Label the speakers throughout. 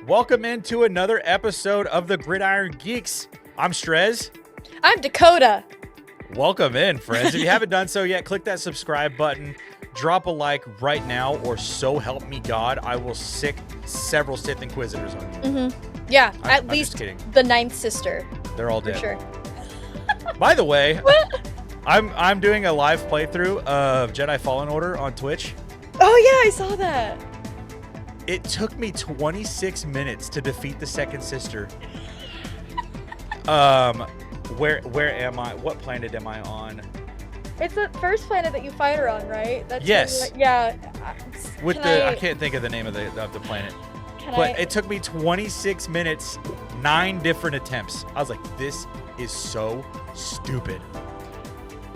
Speaker 1: Welcome into another episode of the Gridiron Geeks. I'm Strez.
Speaker 2: I'm Dakota.
Speaker 1: Welcome in, friends. If you haven't done so yet, click that subscribe button. Drop a like right now, or so help me God, I will sick several Sith Inquisitors on you.
Speaker 2: Mm-hmm. Yeah, at least the ninth sister.
Speaker 1: They're all dead.
Speaker 2: For sure.
Speaker 1: By the way, I'm doing a live playthrough of Jedi Fallen Order on Twitch.
Speaker 2: Oh yeah, I saw that.
Speaker 1: It took me 26 minutes to defeat the second sister. Where am I? What planet am I on?
Speaker 2: It's the first planet that you fight her on, right? That's
Speaker 1: yes.
Speaker 2: Yeah.
Speaker 1: I can't think of the name of the planet. It took me 26 minutes, 9 different attempts. I was like, this is so stupid.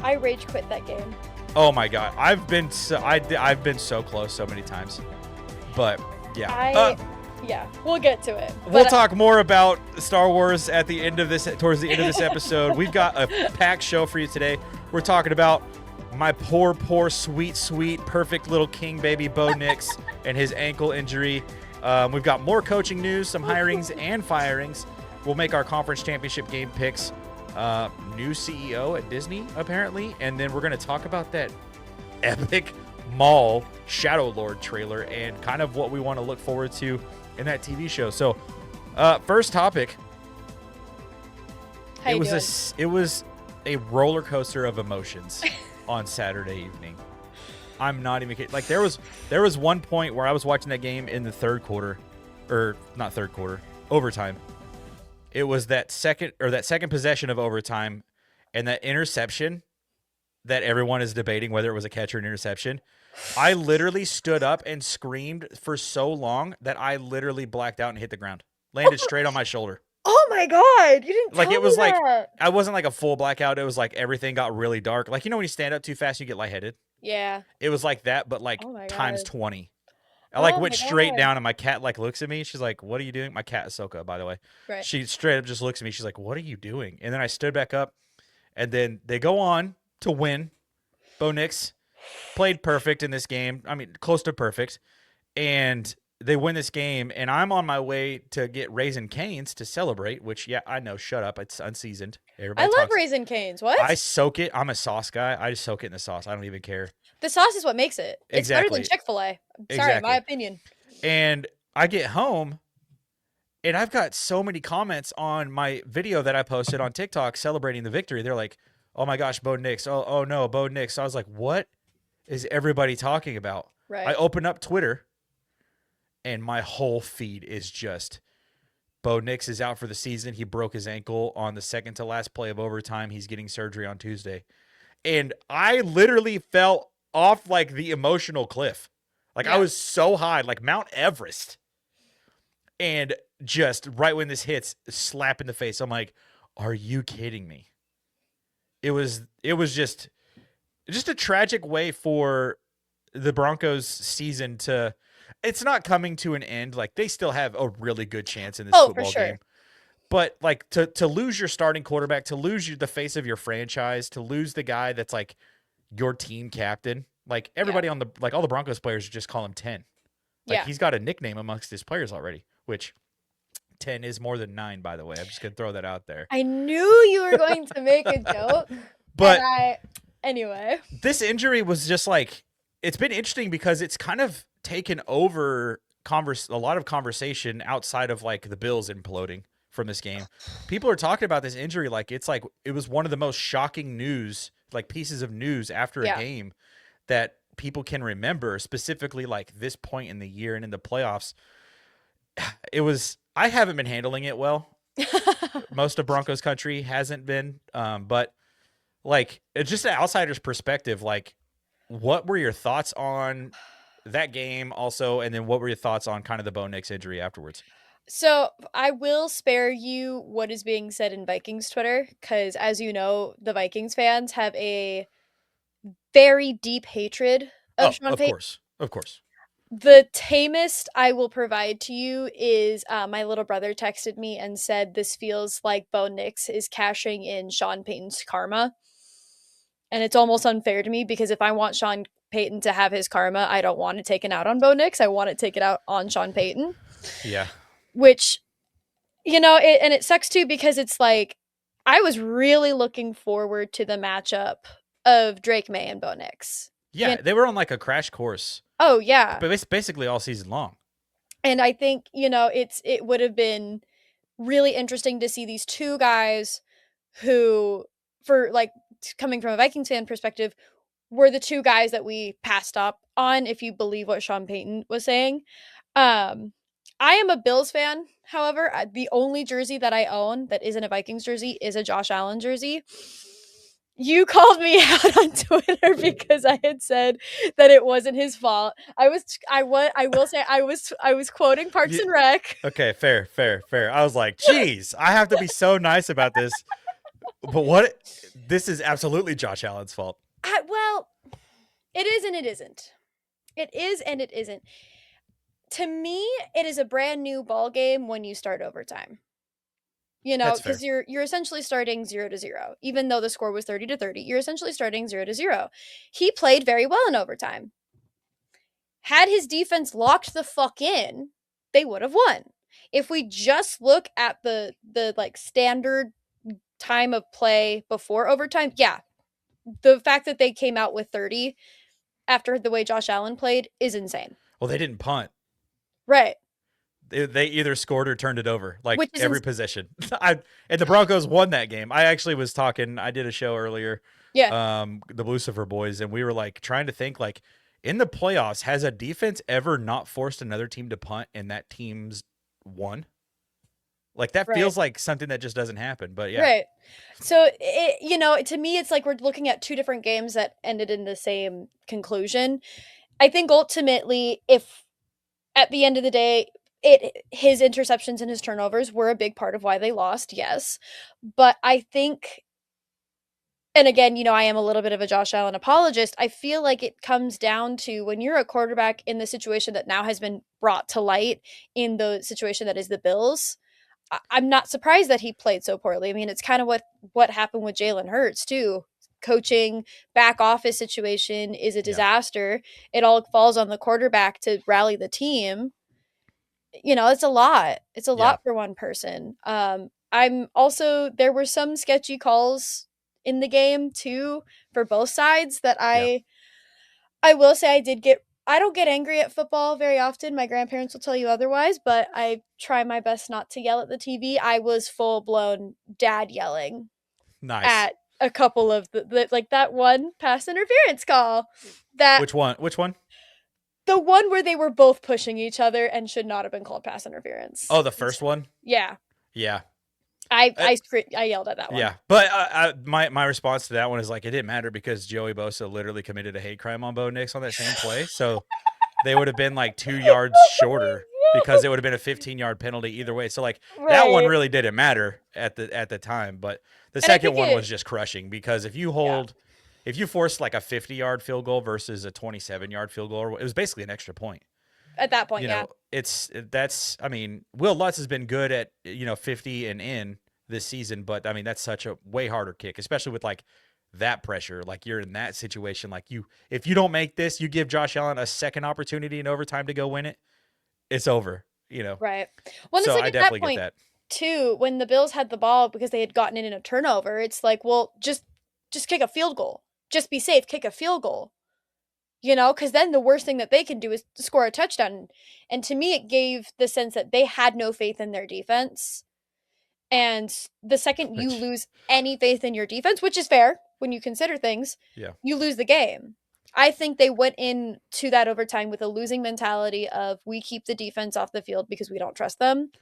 Speaker 2: I rage quit that game.
Speaker 1: Oh my god, I've been so close so many times, but yeah.
Speaker 2: Yeah, we'll get to it.
Speaker 1: We'll talk more about Star Wars towards the end of this episode. We've got a packed show for you today. We're talking about my poor, sweet, perfect little king baby Bo Nix and his ankle injury. We've got more coaching news, some hirings and firings. We'll make our conference championship game picks. New CEO at Disney, apparently. And then we're going to talk about that epic Maul Shadow Lord trailer and kind of what we want to look forward to in that TV show. So, first topic. It was a roller coaster of emotions on Saturday evening. I'm not even kidding. Like there was one point where I was watching that game in the overtime. It was that second possession of overtime and that interception that everyone is debating whether it was a catch or an interception. I literally stood up and screamed for so long that I literally blacked out and hit the ground. Landed straight on my shoulder.
Speaker 2: Oh my god, you didn't
Speaker 1: like
Speaker 2: tell
Speaker 1: it was
Speaker 2: me
Speaker 1: like
Speaker 2: that.
Speaker 1: I wasn't like a full blackout. It was like everything got really dark. Like, you know when you stand up too fast you get lightheaded?
Speaker 2: Yeah.
Speaker 1: It was like that, but like times 20. I went straight down and my cat looks at me. She's like, "What are you doing?" My cat Ahsoka, by the way.
Speaker 2: Right.
Speaker 1: She straight up just looks at me. She's like, "What are you doing?" And then I stood back up, and then they go on to win. Bo Nix played perfect in this game. I mean, close to perfect. And they win this game, and I'm on my way to get Raisin Canes to celebrate, which, yeah, I know. Shut up. It's unseasoned.
Speaker 2: I love Raisin Canes. What?
Speaker 1: I soak it. I'm a sauce guy. I just soak it in the sauce. I don't even care.
Speaker 2: The sauce is what makes it. It's
Speaker 1: exactly.
Speaker 2: better than Chick-fil-A. Sorry,
Speaker 1: exactly.
Speaker 2: My opinion.
Speaker 1: And I get home, and I've got so many comments on my video that I posted on TikTok celebrating the victory. They're like, "Oh my gosh, Bo Nix. Oh no, Bo Nix." So I was like, what is everybody talking about?
Speaker 2: Right.
Speaker 1: I open up Twitter, and my whole feed is just, Bo Nix is out for the season. He broke his ankle on the second to last play of overtime. He's getting surgery on Tuesday. And I literally fell off like the emotional cliff. Like I was so high, like Mount Everest. And just right when this hits, slap in the face. I'm like, are you kidding me? It was just a tragic way for the Broncos season to, it's not coming to an end. Like they still have a really good chance in this football game. But like to lose your starting quarterback, to lose the face of your franchise, to lose the guy that's like your team captain, like everybody on all the Broncos players just call him 10. Like he's got a nickname amongst his players already, which 10 is more than 9, by the way. I'm just going to throw that out there.
Speaker 2: I knew you were going to make a joke.
Speaker 1: But
Speaker 2: anyway,
Speaker 1: this injury was just like, it's been interesting because it's kind of taken over a lot of conversation outside of like the Bills imploding from this game. People are talking about this injury like it was one of the most shocking pieces of news after a game that people can remember, specifically like this point in the year and in the playoffs. I haven't been handling it well. Most of Broncos country hasn't been. But like, it's just an outsider's perspective. Like, what were your thoughts on that game also? And then what were your thoughts on kind of the Bo Nix injury afterwards?
Speaker 2: So I will spare you what is being said in Vikings Twitter, because as you know, the Vikings fans have a very deep hatred of Sean Payton.
Speaker 1: Of course.
Speaker 2: The tamest I will provide to you is my little brother texted me and said, this feels like Bo Nix is cashing in Sean Payton's karma. And it's almost unfair to me because if I want Sean Payton to have his karma, I don't want it taken out on Bo Nix. I want it taken out on Sean Payton.
Speaker 1: Yeah.
Speaker 2: which, and it sucks too because it's like I was really looking forward to the matchup of Drake May and Bo Nix.
Speaker 1: Yeah, they were on like a crash course,
Speaker 2: Oh yeah,
Speaker 1: but it's basically all season long.
Speaker 2: and I think it would have been really interesting to see these two guys who, for like coming from a Vikings fan perspective, were the two guys that we passed up on, if you believe what Sean Payton was saying. I am a Bills fan. However, the only jersey that I own that isn't a Vikings jersey is a Josh Allen jersey. You called me out on Twitter because I had said that it wasn't his fault. I will say I was quoting Parks and Rec.
Speaker 1: Okay, fair. I was like, geez, I have to be so nice about this. But this is absolutely Josh Allen's fault.
Speaker 2: Well, it is and it isn't. It is and it isn't. To me, it is a brand new ball game when you start overtime. Because you're essentially starting 0-0. Even though the score was 30-30, you're essentially starting 0-0. He played very well in overtime. Had his defense locked the fuck in, they would have won. If we just look at the like standard time of play before overtime, yeah, the fact that they came out with 30 after the way Josh Allen played is insane.
Speaker 1: Well, they didn't punt.
Speaker 2: Right.
Speaker 1: They either scored or turned it over, like every possession. And the Broncos won that game. I actually was talking. I did a show earlier.
Speaker 2: Yeah.
Speaker 1: The Lucifer boys, and we were like trying to think, like, in the playoffs, has a defense ever not forced another team to punt and that team's won? Like, that feels like something that just doesn't happen. But yeah.
Speaker 2: Right. So to me, it's like we're looking at two different games that ended in the same conclusion. I think ultimately, if at the end of the day, his interceptions and his turnovers were a big part of why they lost, yes. But I think, and again, I am a little bit of a Josh Allen apologist. I feel like it comes down to when you're a quarterback in the situation that now has been brought to light in the situation that is the Bills. I'm not surprised that he played so poorly. I mean, it's kind of what happened with Jalen Hurts too. Coaching, back office situation is a disaster. Yeah. It all falls on the quarterback to rally the team. It's a lot. It's a lot for one person. There were some sketchy calls in the game too for both sides that I will say I don't get angry at football very often. My grandparents will tell you otherwise, but I try my best not to yell at the TV. I was full blown dad yelling at a couple of like that one pass interference call.
Speaker 1: Which one?
Speaker 2: The one where they were both pushing each other and should not have been called pass interference.
Speaker 1: Oh, the first one?
Speaker 2: Yeah.
Speaker 1: Yeah.
Speaker 2: I yelled at that one.
Speaker 1: Yeah, but my response to that one is like, it didn't matter because Joey Bosa literally committed a hate crime on Bo Nix on that same play. So they would have been like 2 yards shorter because it would have been a 15-yard penalty either way. So like that one really didn't matter at the time. But the second one was just crushing because if you force like a 50-yard field goal versus a 27-yard field goal, it was basically an extra point.
Speaker 2: At that point,
Speaker 1: I mean, Will Lutz has been good at 50 and in this season, but I mean that's such a way harder kick, especially with like that pressure. Like you're in that situation, like if you don't make this, you give Josh Allen a second opportunity in overtime to go win it, it's over.
Speaker 2: Right. Well,
Speaker 1: so
Speaker 2: it's like
Speaker 1: I definitely get that
Speaker 2: too. When the Bills had the ball because they had gotten it in a turnover, it's like, well, just kick a field goal. Just be safe. Kick a field goal. Because then the worst thing that they can do is score a touchdown. And to me, it gave the sense that they had no faith in their defense. And the second you lose any faith in your defense, which is fair when you consider things, you lose the game. I think they went into that overtime with a losing mentality of we keep the defense off the field because we don't trust them.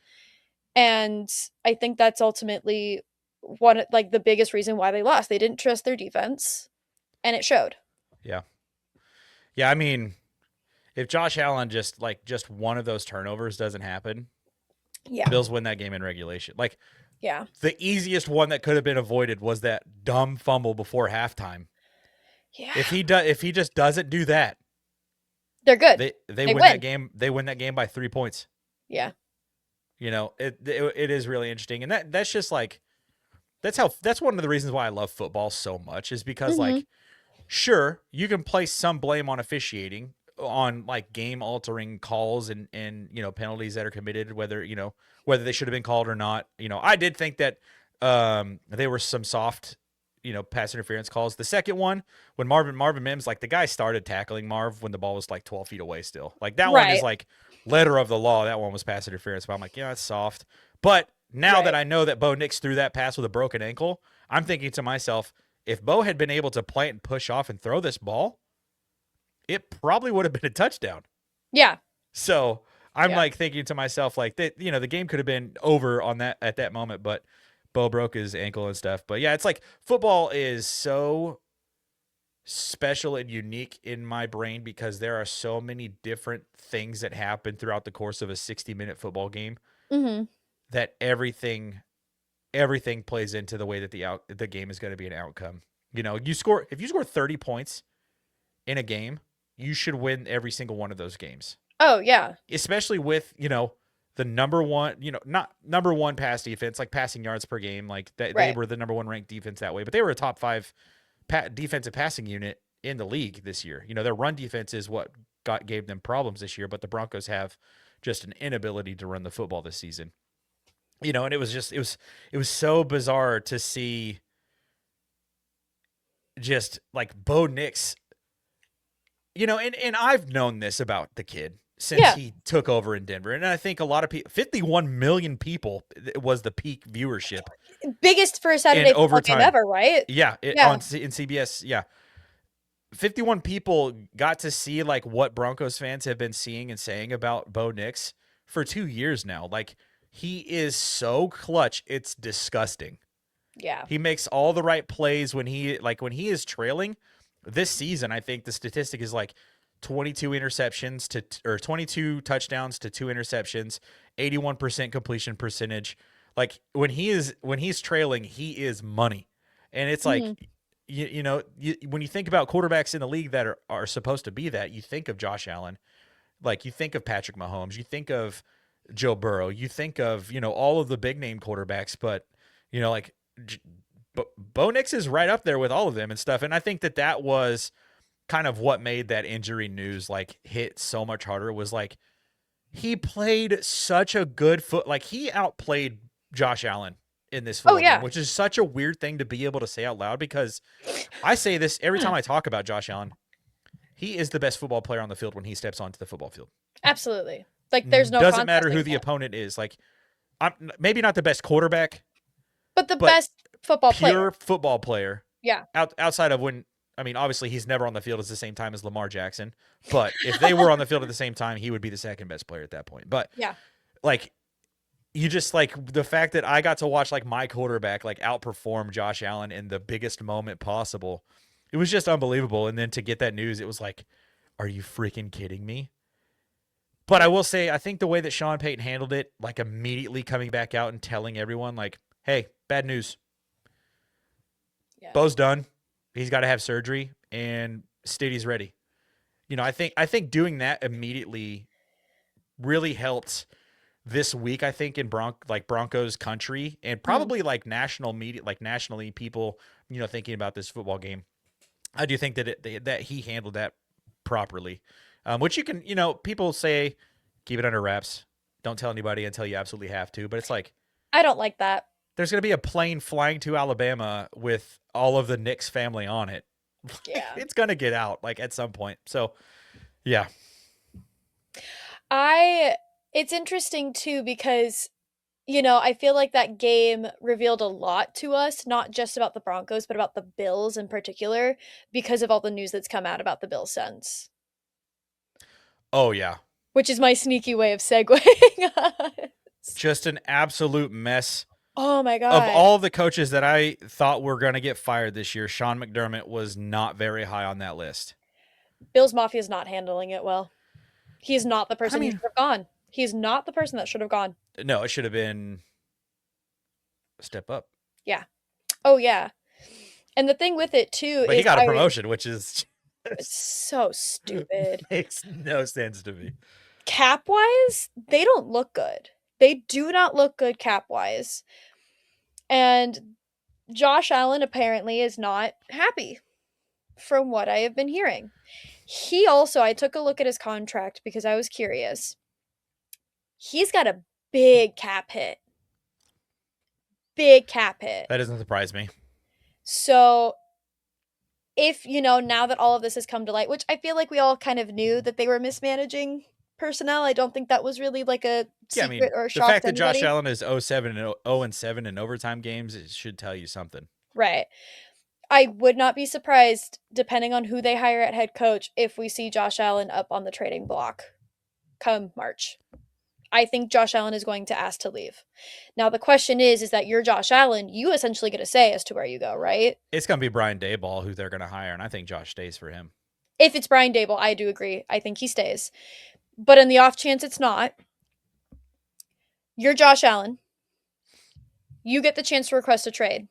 Speaker 2: And I think that's ultimately the biggest reason why they lost. They didn't trust their defense, and it showed.
Speaker 1: Yeah. Yeah, I mean, if Josh Allen just one of those turnovers doesn't happen, Bills win that game in regulation. Like, the easiest one that could have been avoided was that dumb fumble before halftime.
Speaker 2: Yeah.
Speaker 1: If he just doesn't do that,
Speaker 2: they're good.
Speaker 1: They win that game. They win that game by 3 points.
Speaker 2: Yeah.
Speaker 1: It is really interesting, and that's just like that's one of the reasons why I love football so much is because like. Sure, you can place some blame on officiating on like game altering calls and penalties that are committed, whether they should have been called or not. I did think that they were some soft pass interference calls. The second one, when Marvin Mims, like the guy started tackling Marv when the ball was like 12 feet away still. Like that one is
Speaker 2: Right.
Speaker 1: like letter of the law. That one was pass interference. But I'm like, yeah, that's soft. But now that
Speaker 2: Right.
Speaker 1: I know that Bo Nix threw that pass with a broken ankle, I'm thinking to myself, if Bo had been able to plant and push off and throw this ball, it probably would have been a touchdown.
Speaker 2: Yeah.
Speaker 1: So I'm
Speaker 2: Yeah.
Speaker 1: like thinking to myself, like that, the game could have been over on that at that moment, but Bo broke his ankle and stuff. But yeah, it's like football is so special and unique in my brain because there are so many different things that happen throughout the course of a 60-minute football game
Speaker 2: Mm-hmm.
Speaker 1: that everything plays into the way that the game is going to be an outcome. If you score 30 points in a game, you should win every single one of those games.
Speaker 2: Oh, yeah.
Speaker 1: Especially with, the number one, not number one pass defense, like passing yards per game, like that they
Speaker 2: Right.
Speaker 1: were the number one ranked defense that way, but they were a top 5 defensive passing unit in the league this year. Their run defense is what gave them problems this year, but the Broncos have just an inability to run the football this season. And it was so bizarre to see just like Bo Nix, and I've known this about the kid since
Speaker 2: Yeah.
Speaker 1: he took over in Denver. And I think a lot of people, 51 million people was the peak viewership
Speaker 2: Biggest for a
Speaker 1: in
Speaker 2: Saturday football game
Speaker 1: overtime.
Speaker 2: ever, right?
Speaker 1: Yeah,
Speaker 2: Yeah.
Speaker 1: in CBS. Yeah. 51 people got to see like what Broncos fans have been seeing and saying about Bo Nix for 2 years now. Like he is so clutch, it's disgusting.
Speaker 2: Yeah.
Speaker 1: He makes all the right plays when he is trailing. This season, I think the statistic is like 22 interceptions or 22 touchdowns to 2 interceptions, 81% completion percentage. Like when he's trailing, he is money. And it's like
Speaker 2: Mm-hmm.
Speaker 1: when you think about quarterbacks in the league that are supposed to be that, you think of Josh Allen, like you think of Patrick Mahomes, you think of Joe Burrow, you think of, all of the big name quarterbacks, but like Bo Nix is right up there with all of them and stuff. And I think that was kind of what made that injury news like hit so much harder, was like he played such a good like he outplayed Josh Allen in this
Speaker 2: Oh,
Speaker 1: football game,
Speaker 2: yeah.
Speaker 1: which is such a weird thing to be able to say out loud because I say this every time I talk about Josh Allen. He is the best football player on the field when he steps onto the football field.
Speaker 2: Absolutely. Like there's no
Speaker 1: Doesn't matter who
Speaker 2: contesting
Speaker 1: the
Speaker 2: that.
Speaker 1: opponent is. Like I'm maybe not the best quarterback,
Speaker 2: But the
Speaker 1: but
Speaker 2: best football
Speaker 1: pure
Speaker 2: player.
Speaker 1: football player.
Speaker 2: Yeah.
Speaker 1: Outside of when, I mean, obviously he's never on the field at the same time as Lamar Jackson, but if they were on the field at the same time, he would be the second best player at that point. But
Speaker 2: Yeah.
Speaker 1: like, you just like the fact that I got to watch like my quarterback like outperform Josh Allen in the biggest moment possible. It was just unbelievable. And then to get that news, it was like, are you freaking kidding me? But I will say, I think the way that Sean Payton handled it, like immediately coming back out and telling everyone, like, hey, bad news.
Speaker 2: Yeah.
Speaker 1: Bo's done. He's got to have surgery, and Stiddy's ready. I think doing that immediately really helped this week. I think in Broncos country and probably like national media, like nationally, people thinking about this football game. I do think that he handled that properly, which you can people say keep it under wraps, don't tell anybody until you absolutely have to. But it's like
Speaker 2: I don't like that.
Speaker 1: there's going to be a plane flying to Alabama with all of the Knicks family on it.
Speaker 2: Yeah.
Speaker 1: It's going to get out like at some point. So, yeah.
Speaker 2: It's interesting too because I feel like that game revealed a lot to us, not just about the Broncos, but about the Bills in particular, because of all the news that's come out about the Bills since.
Speaker 1: Oh, yeah.
Speaker 2: Which is my sneaky way of segueing us.
Speaker 1: Just an absolute mess.
Speaker 2: Oh my God.
Speaker 1: Of all the coaches that I thought were going to get fired this year, Sean McDermott was not very high on that list.
Speaker 2: Bills Mafia is not handling it well. He's not the person who should have gone. He's not the person that should have gone.
Speaker 1: No, it should have been a step up.
Speaker 2: Yeah. Oh, yeah. And the thing with it, too,
Speaker 1: but
Speaker 2: is
Speaker 1: he got a promotion, which is
Speaker 2: it's so stupid.
Speaker 1: Makes no sense to me.
Speaker 2: Cap-wise, they don't look good. They do not look good cap-wise. And Josh Allen apparently is not happy from what I have been hearing. He also, I took a look at his contract because I was curious. He's got a big cap hit. Big cap hit.
Speaker 1: That doesn't surprise me.
Speaker 2: So if, now that all of this has come to light, which I feel like we all kind of knew that they were mismanaging personnel, I don't think that was really like a
Speaker 1: Yeah, I
Speaker 2: secret
Speaker 1: mean,
Speaker 2: or a
Speaker 1: the
Speaker 2: shock
Speaker 1: fact
Speaker 2: to
Speaker 1: that Josh
Speaker 2: anybody.
Speaker 1: Allen is 0-7 in overtime games, it should tell you something.
Speaker 2: Right. I would not be surprised, depending on who they hire at head coach, if we see Josh Allen up on the trading block come March. I think Josh Allen is going to ask to leave. Now, the question is that you're Josh Allen, you essentially get a say as to where you go, right?
Speaker 1: It's going to be Brian Daboll who they're going to hire, and I think Josh stays for him.
Speaker 2: If it's Brian Daboll, I do agree. I think he stays. But in the off chance it's not, you're Josh Allen. You get the chance to request a trade.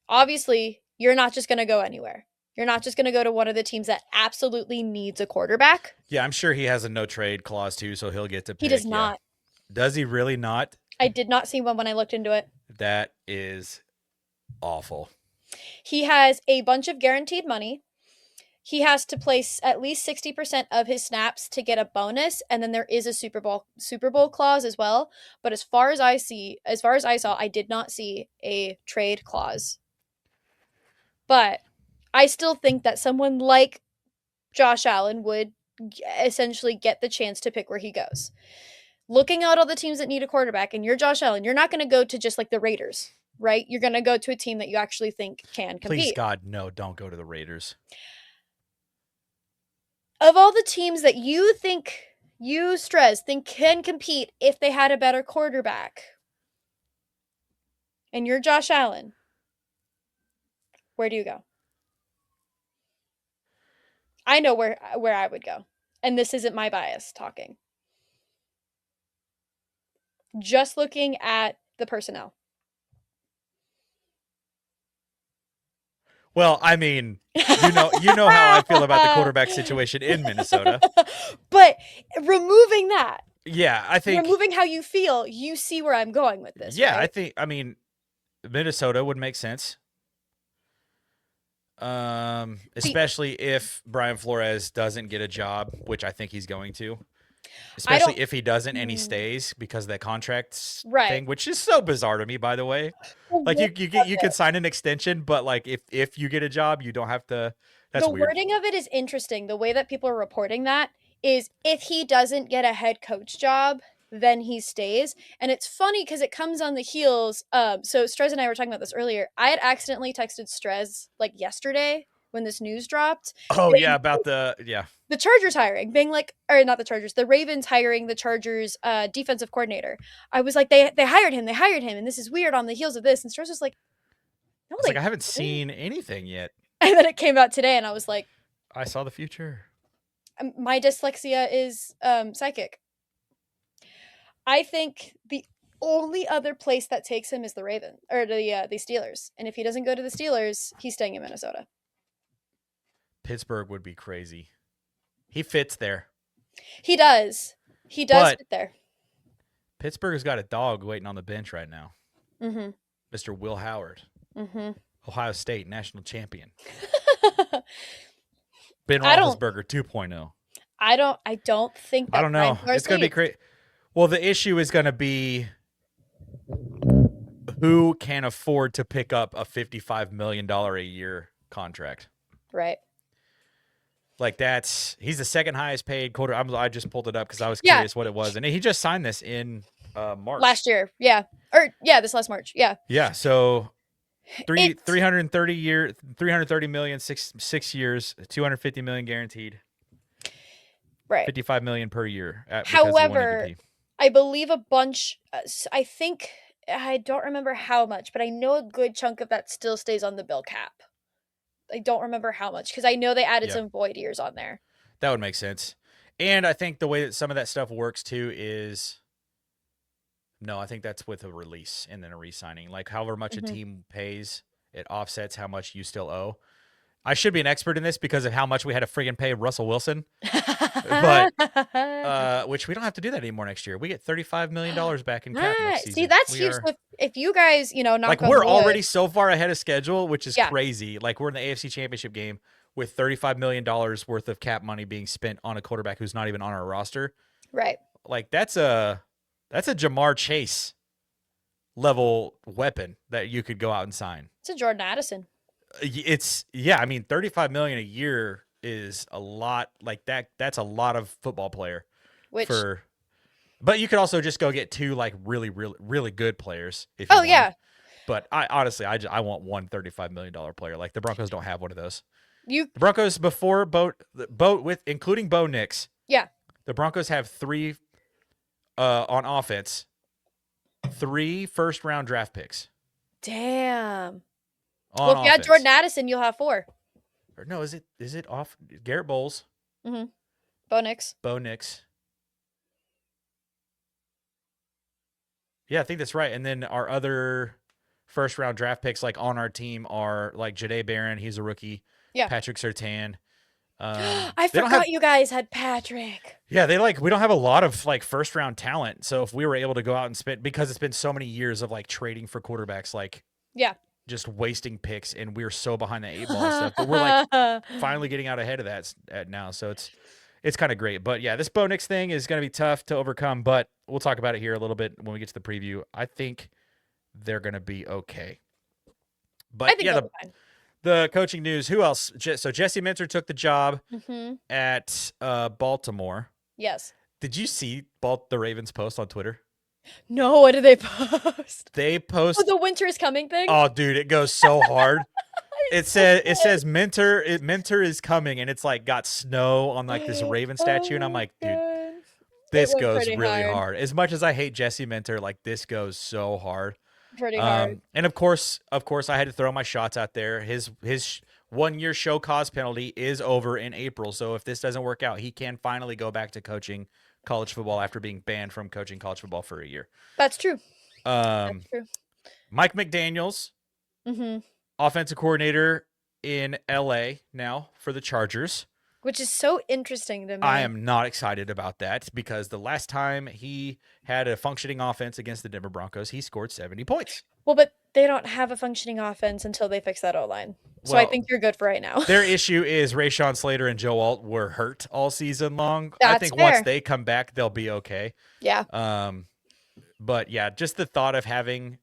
Speaker 2: Obviously, you're not just going to go anywhere. You're not just going to go to one of the teams that absolutely needs a quarterback.
Speaker 1: Yeah, I'm sure he has a no trade clause too, so he'll get to pick.
Speaker 2: He does not.
Speaker 1: Yeah. Does he really not?
Speaker 2: I did not see one when I looked into it.
Speaker 1: That is awful.
Speaker 2: He has a bunch of guaranteed money. He has to place at least 60% of his snaps to get a bonus, and then there is a Super Bowl clause as well. But as far as I saw, I did not see a trade clause. But I still think that someone like Josh Allen would essentially get the chance to pick where he goes. Looking at all the teams that need a quarterback, and you're Josh Allen, you're not going to go to just like the Raiders, right? You're going to go to a team that you actually think can compete.
Speaker 1: Please, God, no, don't go to the Raiders.
Speaker 2: Of all the teams that you think can compete if they had a better quarterback, and you're Josh Allen, where do you go? I know where I would go. And this isn't my bias talking. Just looking at the personnel.
Speaker 1: Well, I mean, you know how I feel about the quarterback situation in Minnesota.
Speaker 2: But removing that.
Speaker 1: Yeah, I think
Speaker 2: removing how you feel, you see where I'm going with this.
Speaker 1: Yeah,
Speaker 2: right?
Speaker 1: I mean, Minnesota would make sense. Especially if Brian Flores doesn't get a job, which I think he's going to. Especially if he doesn't and he stays because of that contract thing, which is so bizarre to me, by the way. Like you could sign an extension, but like if you get a job, you don't have to. That's weird.
Speaker 2: The wording of it is interesting. The way that people are reporting that is if he doesn't get a head coach job, then he stays. And it's funny because it comes on the heels. So Strez and I were talking about this earlier. I had accidentally texted Strez like yesterday when this news dropped.
Speaker 1: Oh yeah, about the
Speaker 2: Chargers hiring, being like, or not the Chargers, the Ravens hiring the Chargers defensive coordinator. I was like, they hired him, and this is weird on the heels of this. And Strez was like,
Speaker 1: no, I haven't seen anything yet.
Speaker 2: And then it came out today, and I was like,
Speaker 1: I saw the future.
Speaker 2: My dyslexia is psychic. I think the only other place that takes him is the Ravens or the Steelers. And if he doesn't go to the Steelers, he's staying in Minnesota.
Speaker 1: Pittsburgh would be crazy. He fits there.
Speaker 2: He does. He does fit there.
Speaker 1: Pittsburgh has got a dog waiting on the bench right now.
Speaker 2: Mm-hmm.
Speaker 1: Mr. Will Howard.
Speaker 2: Mm-hmm.
Speaker 1: Ohio State national champion. Ben Roethlisberger 2.0.
Speaker 2: I don't think that
Speaker 1: I don't know. It's going to be great. Well, the issue is going to be who can afford to pick up a $55 million a year contract.
Speaker 2: Right.
Speaker 1: Like he's the second highest paid quarter. I just pulled it up because I was curious what it was. And he just signed this in March.
Speaker 2: Last year. Yeah. This last March. Yeah.
Speaker 1: Yeah. So 330 million, six years, 250 million guaranteed.
Speaker 2: Right.
Speaker 1: 55 million per year.
Speaker 2: However, I believe a bunch, I think, I don't remember how much, but I know a good chunk of that still stays on the bill cap. I don't remember how much because I know they added some void years on there.
Speaker 1: That would make sense. And I think the way that some of that stuff works too is, no, I think that's with a release and then a re-signing. Like however much a team pays, it offsets how much you still owe. I should be an expert in this because of how much we had to friggin' pay Russell Wilson. But which we don't have to do that anymore next year. We get $35 million back in cap next season.
Speaker 2: See, that's huge. If you guys, knock
Speaker 1: like
Speaker 2: on
Speaker 1: we're
Speaker 2: wood.
Speaker 1: Already so far ahead of schedule, which is crazy. Like we're in the AFC Championship game with $35 million worth of cap money being spent on a quarterback who's not even on our roster.
Speaker 2: Right.
Speaker 1: Like that's a Jamar Chase level weapon that you could go out and sign.
Speaker 2: It's a Jordan Addison.
Speaker 1: I mean, 35 million a year is a lot. Like that's a lot of football player
Speaker 2: Which
Speaker 1: for. But you could also just go get two like really, really, really good players if you
Speaker 2: Oh
Speaker 1: want.
Speaker 2: yeah.
Speaker 1: But I honestly, I want one $35 million player. Like the Broncos don't have one of those.
Speaker 2: You
Speaker 1: The Broncos before boat with including Bo Nix.
Speaker 2: Yeah.
Speaker 1: The Broncos have three on offense, 3 first-round draft picks
Speaker 2: Damn.
Speaker 1: on
Speaker 2: Well, if you had
Speaker 1: offense.
Speaker 2: Jordan Addison, you'll have 4.
Speaker 1: Or no, is it off Garrett Bowles,
Speaker 2: Mm-hmm. Bo Nix.
Speaker 1: Bo Nix? Yeah, I think that's right. And then our other first-round draft picks like on our team are like Jahdae Barron, he's a rookie.
Speaker 2: Yeah.
Speaker 1: Patrick Surtain.
Speaker 2: I
Speaker 1: They don't
Speaker 2: forgot
Speaker 1: have-
Speaker 2: you guys had Patrick.
Speaker 1: Yeah, we don't have a lot of like first round talent. So if we were able to go out and spend, because it's been so many years of like trading for quarterbacks, like
Speaker 2: Yeah.
Speaker 1: just wasting picks, and we're so behind the 8 ball and stuff. But we're like finally getting out ahead of that now. So it's kind of great. But yeah, this Bo Nix thing is going to be tough to overcome, but we'll talk about it here a little bit when we get to the preview. I think they're going to be okay. But
Speaker 2: I think
Speaker 1: yeah,
Speaker 2: they'll be fine.
Speaker 1: the coaching news. Who else? So Jesse Minter took the job
Speaker 2: Mm-hmm.
Speaker 1: at Baltimore.
Speaker 2: Yes.
Speaker 1: Did you see the Ravens post on Twitter?
Speaker 2: No, what did they post?
Speaker 1: They post.
Speaker 2: Oh, the winter is coming thing?
Speaker 1: Oh, dude, it goes so hard. It says Minter is coming, and it's like got snow on like this Raven statue, and I'm like, dude, this
Speaker 2: went
Speaker 1: goes
Speaker 2: pretty
Speaker 1: really
Speaker 2: hard.
Speaker 1: hard. As much as I hate Jesse Minter, like this goes so hard.
Speaker 2: Pretty hard.
Speaker 1: And of course, I had to throw my shots out there. His 1-year show cause penalty is over in April, so if this doesn't work out, he can finally go back to coaching college football after being banned from coaching college football for a year.
Speaker 2: That's true. That's true.
Speaker 1: Mike McDaniels,
Speaker 2: Mm-hmm.
Speaker 1: offensive coordinator in LA now for the Chargers.
Speaker 2: Which is so interesting to me.
Speaker 1: I am not excited about that because the last time he had a functioning offense against the Denver Broncos, he scored 70 points.
Speaker 2: Well, but they don't have a functioning offense until they fix that O-line. So I
Speaker 1: Well,
Speaker 2: think you're good for right now.
Speaker 1: Their issue is Rashawn Slater and Joe Alt were hurt all season long. I
Speaker 2: That's
Speaker 1: think
Speaker 2: fair.
Speaker 1: once they come back, they'll be okay.
Speaker 2: Yeah.
Speaker 1: But yeah, just the thought of having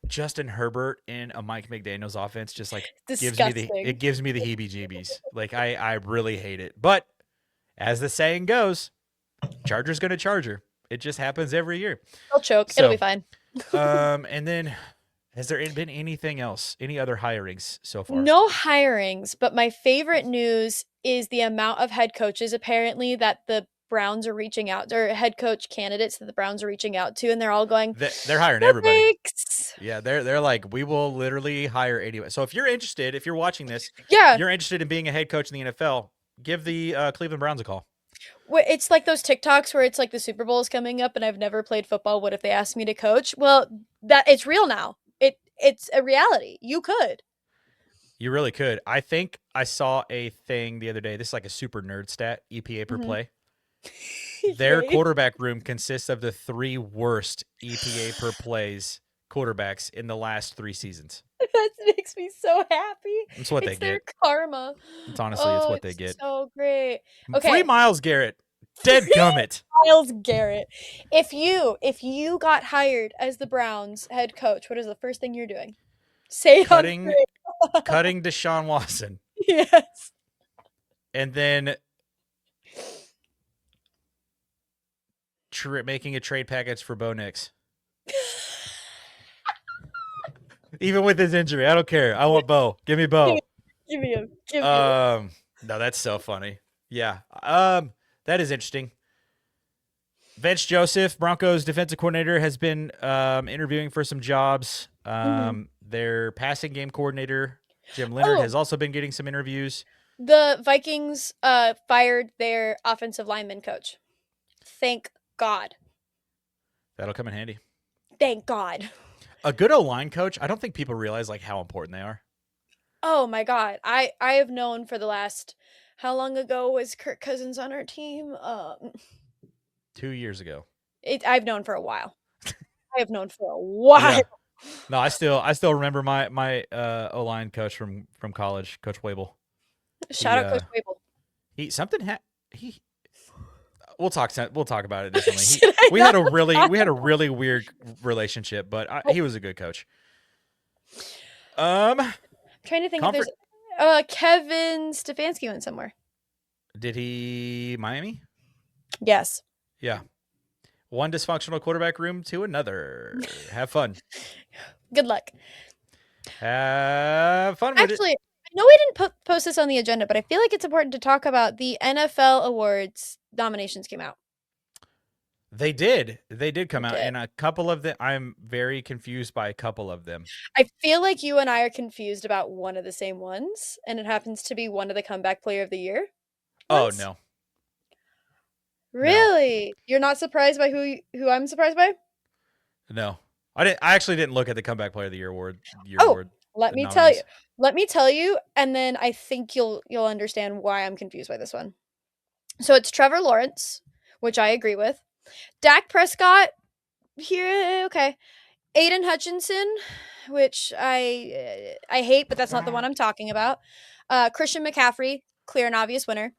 Speaker 1: Justin Herbert in a Mike McDaniels offense just like
Speaker 2: Disgusting.
Speaker 1: gives me the heebie-jeebies. Like I really hate it. But as the saying goes, Charger's going to Charger. It just happens every year.
Speaker 2: They'll choke.
Speaker 1: So,
Speaker 2: It'll be fine.
Speaker 1: And then has there been anything else? Any other hirings so far?
Speaker 2: No hirings, but my favorite news is the amount of head coaches apparently that the Browns are reaching out, or head coach candidates that the Browns are reaching out to, and they're all going,
Speaker 1: They're hiring everybody.
Speaker 2: "Thanks."
Speaker 1: Yeah, they're like, we will literally hire anyway. So if you're interested, if you're watching this,
Speaker 2: Yeah.
Speaker 1: you're interested in being a head coach in the NFL, give the Cleveland Browns a call.
Speaker 2: It's like those TikToks where it's like the Super Bowl is coming up and I've never played football. What if they asked me to coach? Well, that it's real now. It's a reality. You could.
Speaker 1: You really could. I think I saw a thing the other day. This is like a super nerd stat, EPA per
Speaker 2: Mhm.
Speaker 1: play. Their
Speaker 2: Yay.
Speaker 1: quarterback room consists of the 3 worst EPA per plays quarterbacks in the last 3 seasons.
Speaker 2: That makes me so happy.
Speaker 1: That's what they
Speaker 2: It's their
Speaker 1: get.
Speaker 2: karma.
Speaker 1: It's honestly, it's
Speaker 2: Oh,
Speaker 1: what they get.
Speaker 2: So great. Okay.
Speaker 1: Free Miles Garrett. Dead gummit.
Speaker 2: Miles Garrett. If you got hired as the Browns head coach, what is the first thing you're doing? Say it on
Speaker 1: Cutting cutting Deshaun Watson.
Speaker 2: Yes.
Speaker 1: And then making a trade package for Bo Nix. Even with his injury, I don't care. I want Bo. Give me Bo.
Speaker 2: Give me him. Give me him.
Speaker 1: No, that's so funny. Yeah. That is interesting. Vance Joseph, Broncos defensive coordinator, has been interviewing for some jobs. Their passing game coordinator, Jim Leonard, has also been getting some interviews.
Speaker 2: The Vikings fired their offensive lineman coach. Thank God.
Speaker 1: That'll come in handy.
Speaker 2: Thank God.
Speaker 1: A good O-line coach, I don't think people realize like how important they are.
Speaker 2: Oh my God. I have known for the last, how long ago was Kirk Cousins on our team?
Speaker 1: 2 years ago.
Speaker 2: I've known for a while. I have known for a while.
Speaker 1: Yeah. No, I still remember my O-line coach from college, Coach Wable.
Speaker 2: Shout
Speaker 1: He
Speaker 2: out Coach Wable.
Speaker 1: he something he we'll talk about it differently.
Speaker 2: Should I
Speaker 1: We had
Speaker 2: not
Speaker 1: a really
Speaker 2: talk
Speaker 1: we had a
Speaker 2: about
Speaker 1: really weird relationship, but
Speaker 2: Oh,
Speaker 1: he was a good coach.
Speaker 2: I'm trying to think if there's
Speaker 1: Comfort
Speaker 2: Kevin Stefanski went somewhere.
Speaker 1: did he Miami?
Speaker 2: Yes.
Speaker 1: Yeah. One dysfunctional quarterback room to another. Have fun.
Speaker 2: Good luck.
Speaker 1: Have fun with it.
Speaker 2: Actually, I know we didn't post this on the agenda, but I feel like it's important to talk about the NFL awards nominations came out.
Speaker 1: They did. They did come
Speaker 2: They
Speaker 1: out,
Speaker 2: did.
Speaker 1: and a couple of them. I'm very confused by a couple of them.
Speaker 2: I feel like you and I are confused about one of the same ones, and it happens to be one of the comeback player of the year.
Speaker 1: Oh
Speaker 2: ones.
Speaker 1: no,
Speaker 2: Really? You're not surprised by who I'm surprised by?
Speaker 1: no. I actually didn't look at the comeback player of the year award.
Speaker 2: Oh, let
Speaker 1: The
Speaker 2: me tell you.
Speaker 1: nominees.
Speaker 2: Let me tell you, and then I think you'll understand why I'm confused by this one. So it's Trevor Lawrence, which I agree with. Dak Prescott, here, okay. Aiden Hutchinson, which I hate, but that's not the one I'm talking about. Christian McCaffrey, clear and obvious winner.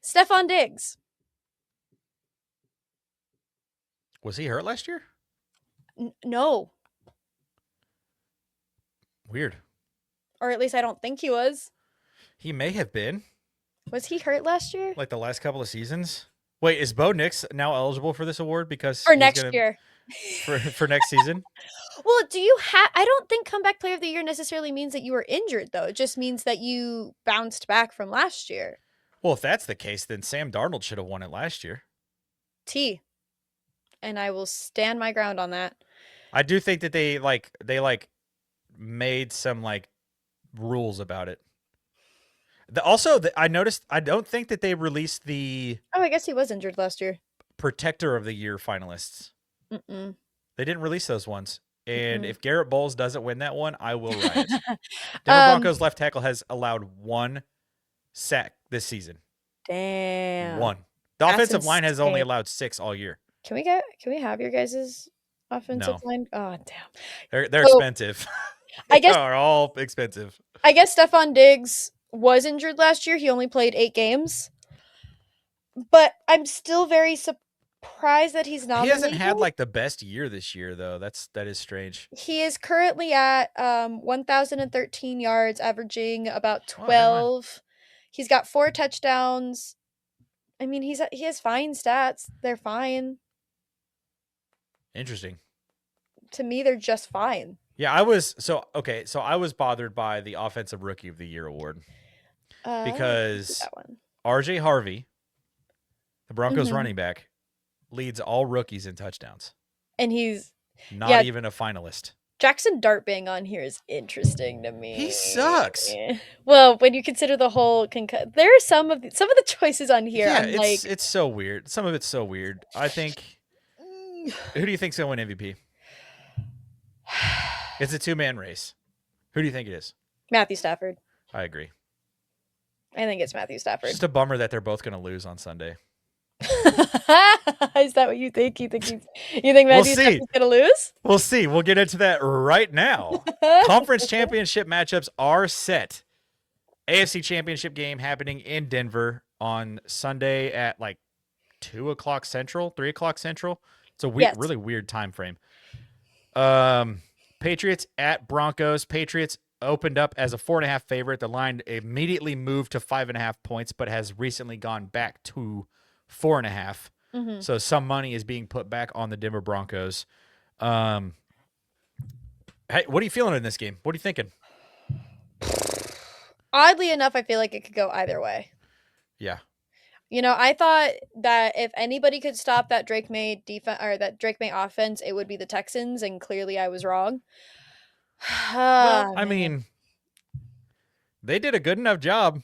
Speaker 2: Stephon Diggs.
Speaker 1: Was he hurt last year?
Speaker 2: No,
Speaker 1: Weird.
Speaker 2: or at least I don't think he was.
Speaker 1: He may have been
Speaker 2: Was he hurt last year?
Speaker 1: like the last couple of seasons. Wait, is Bo Nix now eligible for this award because
Speaker 2: Or
Speaker 1: he's
Speaker 2: next
Speaker 1: gonna
Speaker 2: year?
Speaker 1: for next season?
Speaker 2: Well, do you have? I don't think comeback player of the year necessarily means that you were injured, though. It just means that you bounced back from last year.
Speaker 1: Well, if that's the case, then Sam Darnold should have won it last year.
Speaker 2: T. And I will stand my ground on that.
Speaker 1: I do think that they made some like rules about it. I noticed. I don't think that they released the
Speaker 2: Oh, I guess he was injured last year.
Speaker 1: Protector of the Year finalists.
Speaker 2: Mm-mm.
Speaker 1: They didn't release those ones. And
Speaker 2: Mm-mm.
Speaker 1: if Garrett Bowles doesn't win that one, I will riot. Denver
Speaker 2: Um,
Speaker 1: Broncos left tackle has allowed one sack this season.
Speaker 2: damn.
Speaker 1: One. The
Speaker 2: That's
Speaker 1: offensive line has only
Speaker 2: insane.
Speaker 1: allowed 6 all year.
Speaker 2: Can we have your guys' offensive
Speaker 1: No.
Speaker 2: line? Oh, damn.
Speaker 1: They're
Speaker 2: So,
Speaker 1: expensive.
Speaker 2: I guess
Speaker 1: They are all expensive.
Speaker 2: Stephon Diggs was injured last year. He only played 8 games. But I'm still very surprised that he's
Speaker 1: He
Speaker 2: nominated.
Speaker 1: hasn't had like the best year this year though. That is strange.
Speaker 2: He is currently at 1,013 yards, averaging about
Speaker 1: Oh, never mind.
Speaker 2: 12. He's got 4 touchdowns. I mean, he has fine stats. They're fine.
Speaker 1: Interesting.
Speaker 2: To me, they're just fine.
Speaker 1: Yeah, I was bothered by the Offensive Rookie of the Year award because
Speaker 2: that one.
Speaker 1: RJ Harvey, the Broncos
Speaker 2: Mhm.
Speaker 1: running back, leads all rookies in touchdowns.
Speaker 2: And he's
Speaker 1: Not even a finalist.
Speaker 2: Jackson Dart being on here is interesting to me.
Speaker 1: He sucks.
Speaker 2: Well, when you consider the whole there are some of the choices on here.
Speaker 1: Yeah,
Speaker 2: I'm like,
Speaker 1: it's so weird. Some of it's so weird. I think. Who do you think's gonna win MVP? It's a 2-man race. Who do you think it is?
Speaker 2: Matthew Stafford.
Speaker 1: I agree.
Speaker 2: I think it's Matthew
Speaker 1: It's
Speaker 2: Stafford.
Speaker 1: just a bummer that they're both gonna lose on Sunday.
Speaker 2: Is that what you think? You think Matthew Stafford's gonna lose?
Speaker 1: We'll see. We'll get into that right now. Conference championship matchups are set. AFC championship game happening in Denver on Sunday at like 2:00 Central, 3:00 Central. It's a really weird time frame. Patriots at Broncos. Patriots opened up as a 4.5 favorite. The line immediately moved to 5.5 points, but has recently gone back to 4.5.
Speaker 2: Mm-hmm.
Speaker 1: So some money is being put back on the Denver Broncos. Hey, what are you feeling in this game? What are you thinking?
Speaker 2: Oddly enough, I feel like it could go either way.
Speaker 1: Yeah.
Speaker 2: You know, I thought that if anybody could stop that Drake May defense or that Drake May offense, it would be the Texans, and clearly I was wrong.
Speaker 1: Well, I mean, they did a good enough job.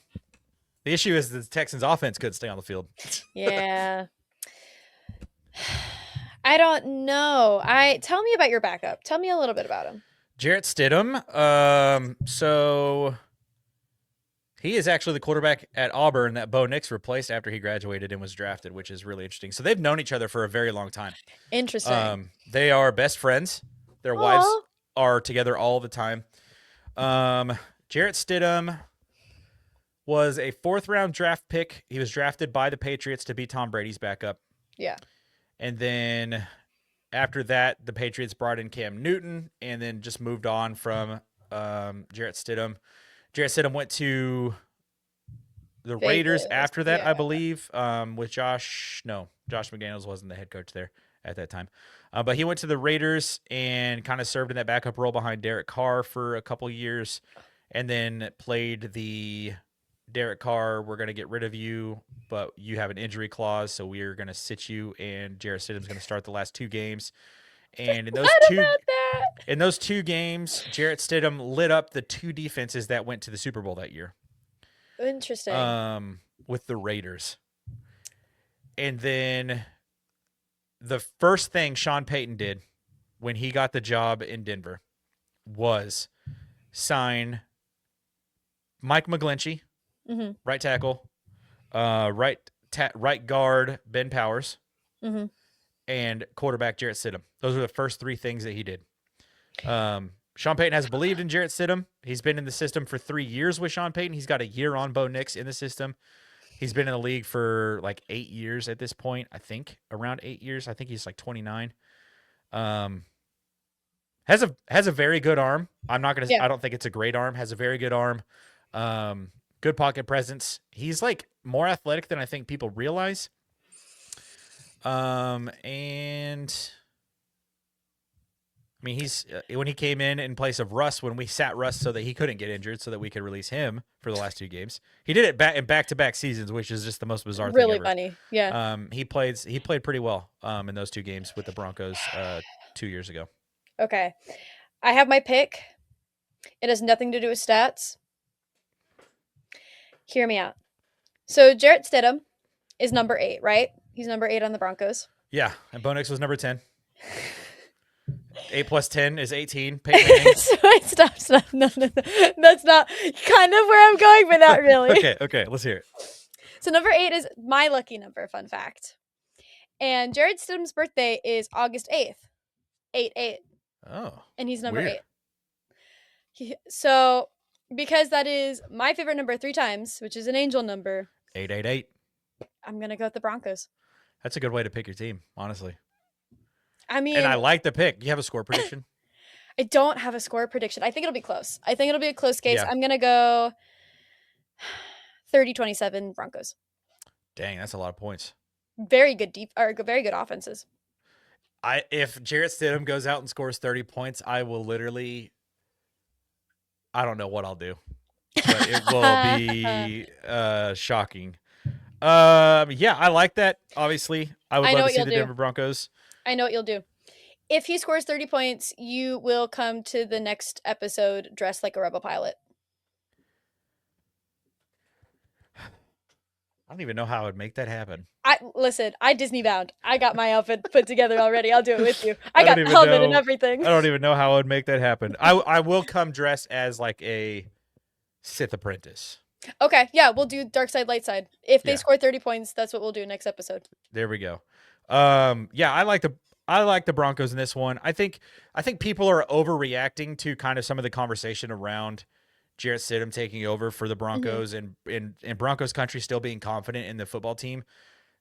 Speaker 1: The issue is the Texans offense couldn't stay on the field.
Speaker 2: Yeah. I don't know. Tell me about your backup. Tell me a little bit about him.
Speaker 1: Jarrett Stidham. So he is actually the quarterback at Auburn that Bo Nix replaced after he graduated and was drafted, which is really interesting. So they've known each other for a very long time.
Speaker 2: Interesting.
Speaker 1: They are best friends. Their wives are together all the time. Jarrett Stidham was a 4th-round draft pick. He was drafted by the Patriots to be Tom Brady's backup.
Speaker 2: Yeah.
Speaker 1: And then after that, the Patriots brought in Cam Newton and then just moved on from Jarrett Stidham. Jarrett Stidham went to the Raiders after that, I believe, with Josh McDaniels wasn't the head coach there at that time. But he went to the Raiders and kind of served in that backup role behind Derek Carr for a couple years, and then played the Derek Carr, we're going to get rid of you, but you have an injury clause, so we're going to sit you, and Jarrett Stidham's going to start the last 2 games. And in those two games, Jarrett Stidham lit up the 2 defenses that went to the Super Bowl that year.
Speaker 2: Interesting.
Speaker 1: With the Raiders. And then the first thing Sean Payton did when he got the job in Denver was sign Mike McGlinchey, right tackle, right guard Ben Powers, and quarterback Jarrett Stidham. Those were the first 3 things that he did. Sean Payton has believed in Jarrett Stidham. He's been in the system for 3 years with Sean Payton. He's got a year on Bo Nix in the system. He's been in the league for like 8 years at this point. I think around 8 years. I think he's like 29. Has a very good arm. I don't think it's a great arm. Has a very good arm. Good pocket presence. He's like more athletic than I think people realize. And I mean, he's when he came in place of Russ, when we sat Russ so that he couldn't get injured, so that we could release him for the last 2 games. He did it in back-to-back seasons, which is just the most bizarre thing ever.
Speaker 2: Really funny, yeah.
Speaker 1: He played pretty well in those 2 games with the Broncos 2 years ago.
Speaker 2: Okay, I have my pick. It has nothing to do with stats. Hear me out. So Jarrett Stidham is number 8, right? He's number 8 on the Broncos.
Speaker 1: Yeah, and Bo Nix was number 10. 8 plus 10 is 18.
Speaker 2: Stop. No. That's not kind of where I'm going, but not really.
Speaker 1: Okay. Let's hear it.
Speaker 2: So number 8 is my lucky number, fun fact. And Jarrett Stidham's birthday is August 8th. 8-8.
Speaker 1: Oh.
Speaker 2: And he's number 8. So because that is my favorite number 3 times, which is an angel number.
Speaker 1: 888.
Speaker 2: I'm going to go with the Broncos.
Speaker 1: That's a good way to pick your team, honestly.
Speaker 2: I mean,
Speaker 1: and I like the pick. Do you have a score prediction?
Speaker 2: I don't have a score prediction. I think it'll be close. I think it'll be a close case.
Speaker 1: Yeah.
Speaker 2: I'm going to go 30-27 Broncos.
Speaker 1: Dang, that's a lot of points.
Speaker 2: Very good very good offenses.
Speaker 1: If Jarrett Stidham goes out and scores 30 points, I will literally, I don't know what I'll do, but it will be shocking. Yeah, I like that. Obviously, I would love to see the Denver Broncos.
Speaker 2: I know what you'll do. If he scores 30 points, you will come to the next episode dressed like a Rebel pilot.
Speaker 1: I don't even know how I would make that happen.
Speaker 2: I Disney bound. I got my outfit put together already. I'll do it with you. I got the helmet and everything.
Speaker 1: I don't even know how I would make that happen. I will come dressed as like a Sith apprentice.
Speaker 2: Okay, yeah, we'll do dark side, light side. If they score 30 points, that's what we'll do next episode.
Speaker 1: There we go. Yeah, I like the Broncos in this one. I think people are overreacting to kind of some of the conversation around Jarrett Stidham taking over for the Broncos and Broncos country still being confident in the football team.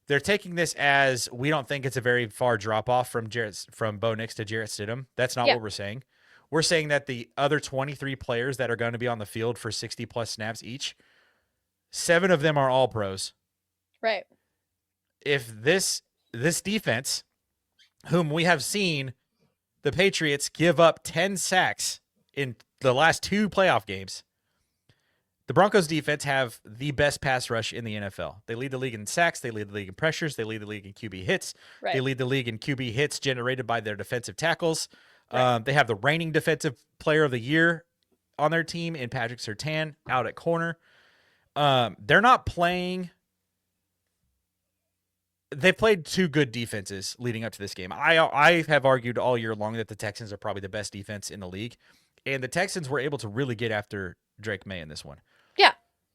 Speaker 1: They're taking this as we don't think it's a very far drop off from Bo Nix to Jarrett Stidham. That's not what we're saying. We're saying that the other 23 players that are going to be on the field for 60 plus snaps each, 7 of them are all pros.
Speaker 2: Right.
Speaker 1: If this defense, whom we have seen the Patriots give up 10 sacks in the last 2 playoff games, the Broncos defense have the best pass rush in the NFL. They lead the league in sacks. They lead the league in pressures. They lead the league in QB hits. Right. They lead the league in QB hits generated by their defensive tackles. Right. They have the reigning defensive player of the year on their team in Patrick Surtain out at corner. They're not playing. They played 2 good defenses leading up to this game. I have argued all year long that the Texans are probably the best defense in the league, and the Texans were able to really get after Drake May in this one.
Speaker 2: Yeah.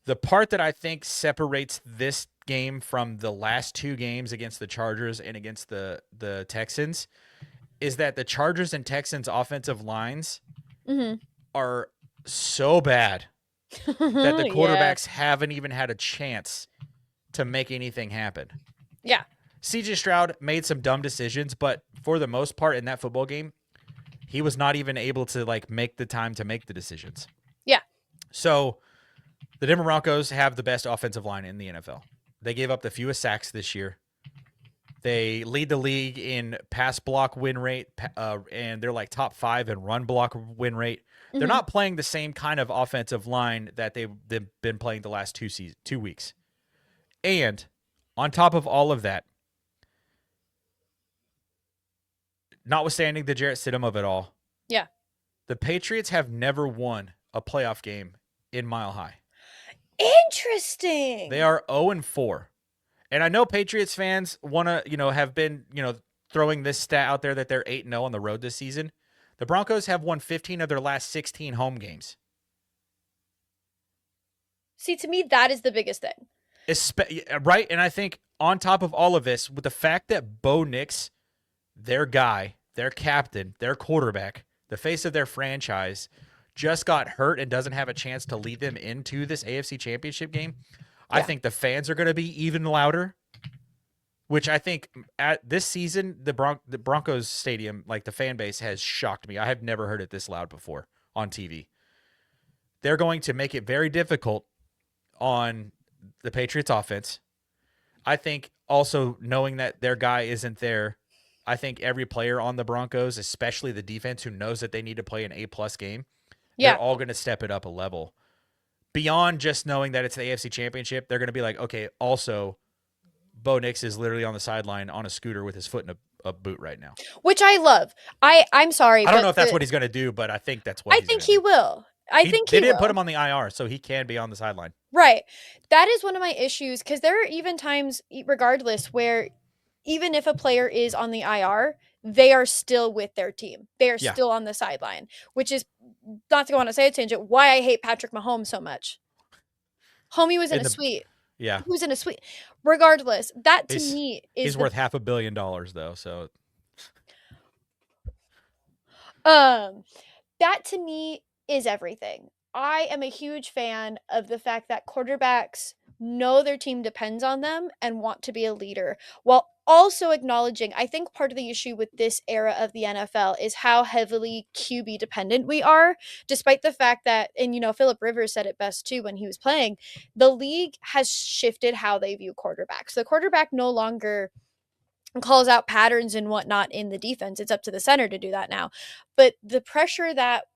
Speaker 1: The part that I think separates this game from the last 2 games against the Chargers and against the Texans is that the Chargers and Texans offensive lines
Speaker 2: Mm-hmm.
Speaker 1: are so bad that the
Speaker 2: Yeah.
Speaker 1: quarterbacks haven't even had a chance to make anything happen.
Speaker 2: Yeah.
Speaker 1: CJ Stroud made some dumb decisions, but for the most part in that football game, he was not even able to like make the time to make the decisions.
Speaker 2: Yeah.
Speaker 1: So the Denver Broncos have the best offensive line in the NFL. They gave up the fewest sacks this year. They lead the league in pass block win rate, and they're like top 5 in run block win rate. They're
Speaker 2: Mm-hmm.
Speaker 1: not playing the same kind of offensive line that they've been playing the last 2 weeks. And on top of all of that, notwithstanding the Jarrett Stidham of it all,
Speaker 2: Yeah.
Speaker 1: the Patriots have never won a playoff game in Mile High.
Speaker 2: Interesting.
Speaker 1: They are 0-4. And I know Patriots fans want to, have been, throwing this stat out there that they're 8-0 on the road this season. The Broncos have won 15 of their last 16 home games.
Speaker 2: See, to me, that is the biggest thing.
Speaker 1: Right? And I think on top of all of this, with the fact that Bo Nix, their guy, their captain, their quarterback, the face of their franchise, just got hurt and doesn't have a chance to lead them into this AFC Championship game, I think the fans are going to be even louder, which I think at this season, the Broncos stadium, like the fan base has shocked me. I have never heard it this loud before on TV. They're going to make it very difficult on the Patriots offense. I think also knowing that their guy isn't there, I think every player on the Broncos, especially the defense who knows that they need to play an A+ game, they're all going to step it up a level. Beyond just knowing that it's the AFC Championship, they're going to be like, okay, also, Bo Nix is literally on the sideline on a scooter with his foot in a boot right now.
Speaker 2: Which I love. I'm sorry.
Speaker 1: I don't know if that's what he's going to do, but I think that's what
Speaker 2: I think he will. I think
Speaker 1: they
Speaker 2: he
Speaker 1: didn't
Speaker 2: will.
Speaker 1: put him on the IR, so he can be on the sideline.
Speaker 2: Right. That is one of my issues because there are even times, regardless, where even if a player is on the IR, they are still with their team. They are still on the sideline, which is, not to go on a side tangent, why I hate Patrick Mahomes so much. Homie was in a suite.
Speaker 1: Yeah.
Speaker 2: He was in a suite. Regardless, that to me is
Speaker 1: he's worth $500 million though, so
Speaker 2: that to me is everything. I am a huge fan of the fact that quarterbacks know their team depends on them and want to be a leader while also acknowledging, I think part of the issue with this era of the NFL is how heavily QB dependent we are, despite the fact that, and Philip Rivers said it best too when he was playing, the league has shifted how they view quarterbacks. The quarterback no longer calls out patterns and whatnot in the defense. It's up to the center to do that now. But the pressure that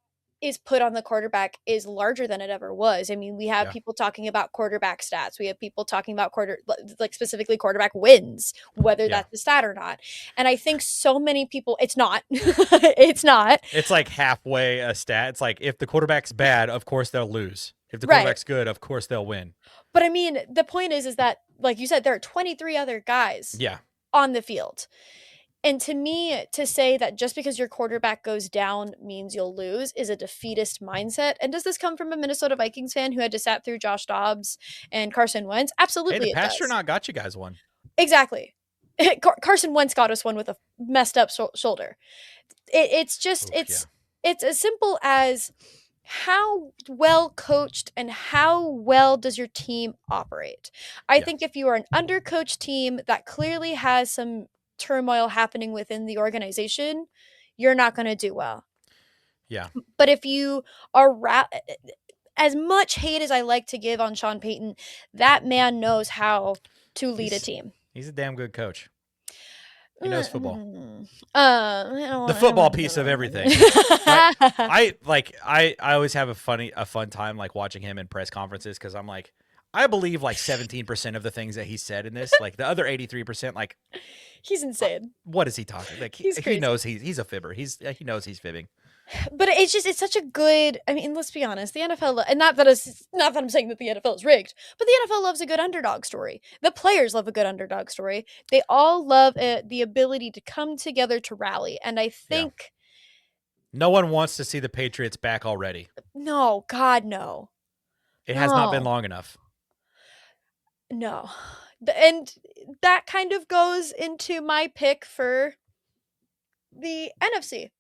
Speaker 2: is put on the quarterback is larger than it ever was. I mean, we have people talking about quarterback stats. We have people talking about specifically quarterback wins, whether that's a stat or not. And I think so many people, it's not. It's not.
Speaker 1: It's like halfway a stat. It's like if the quarterback's bad, of course they'll lose. If the quarterback's good, of course they'll win.
Speaker 2: But I mean, the point is that, like you said, there are 23 other guys on the field. And to me, to say that just because your quarterback goes down means you'll lose is a defeatist mindset. And does this come from a Minnesota Vikings fan who had to sat through Josh Dobbs and Carson Wentz? Absolutely,
Speaker 1: hey, the Pasternak got you guys one.
Speaker 2: Exactly. Carson Wentz got us one with a messed up shoulder. It's just, it's as simple as how well coached and how well does your team operate. I think if you are an undercoached team that clearly has some turmoil happening within the organization, you're not going to do well.
Speaker 1: Yeah.
Speaker 2: But if you are as much hate as I like to give on Sean Payton, that man knows how to lead a team.
Speaker 1: He's a damn good coach. He knows football.
Speaker 2: The
Speaker 1: football piece of everything. I always have a fun time like watching him in press conferences because I'm like, I believe like 17% of the things that he said in this. Like the other 83%, like
Speaker 2: he's insane.
Speaker 1: What is he talking? Like he knows he's a fibber. He knows he's fibbing.
Speaker 2: But it's such a good. I mean, let's be honest. The NFL, and not that I'm saying that the NFL is rigged, but the NFL loves a good underdog story. The players love a good underdog story. They all love the ability to come together to rally, and I think
Speaker 1: no one wants to see the Patriots back already.
Speaker 2: No, God, no.
Speaker 1: It has not been long enough.
Speaker 2: No. And that kind of goes into my pick for the NFC.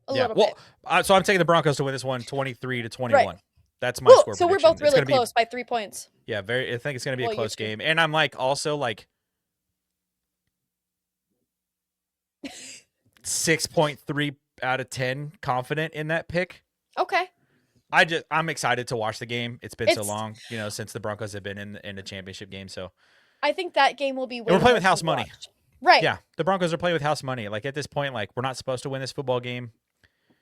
Speaker 2: A
Speaker 1: Yeah.
Speaker 2: little bit.
Speaker 1: Well, so I'm taking the Broncos to win this one 23-21.
Speaker 2: Right.
Speaker 1: That's my score
Speaker 2: So we're
Speaker 1: prediction.
Speaker 2: both
Speaker 1: It's
Speaker 2: really
Speaker 1: going to be,
Speaker 2: close by 3 points.
Speaker 1: yeah, I think it's going to be a
Speaker 2: Well, you
Speaker 1: close
Speaker 2: two.
Speaker 1: game. And I'm like, also like 6.3 out of 10 confident in that pick.
Speaker 2: Okay.
Speaker 1: I'm excited to watch the game. It's been so
Speaker 2: It's
Speaker 1: long, since the Broncos have been in the championship game. So
Speaker 2: I think that game will be
Speaker 1: and
Speaker 2: way
Speaker 1: we're playing
Speaker 2: more
Speaker 1: with house
Speaker 2: fun to
Speaker 1: money.
Speaker 2: watch. Right.
Speaker 1: Yeah, the Broncos are playing with house money. Like at this point, like we're not supposed to win this football game.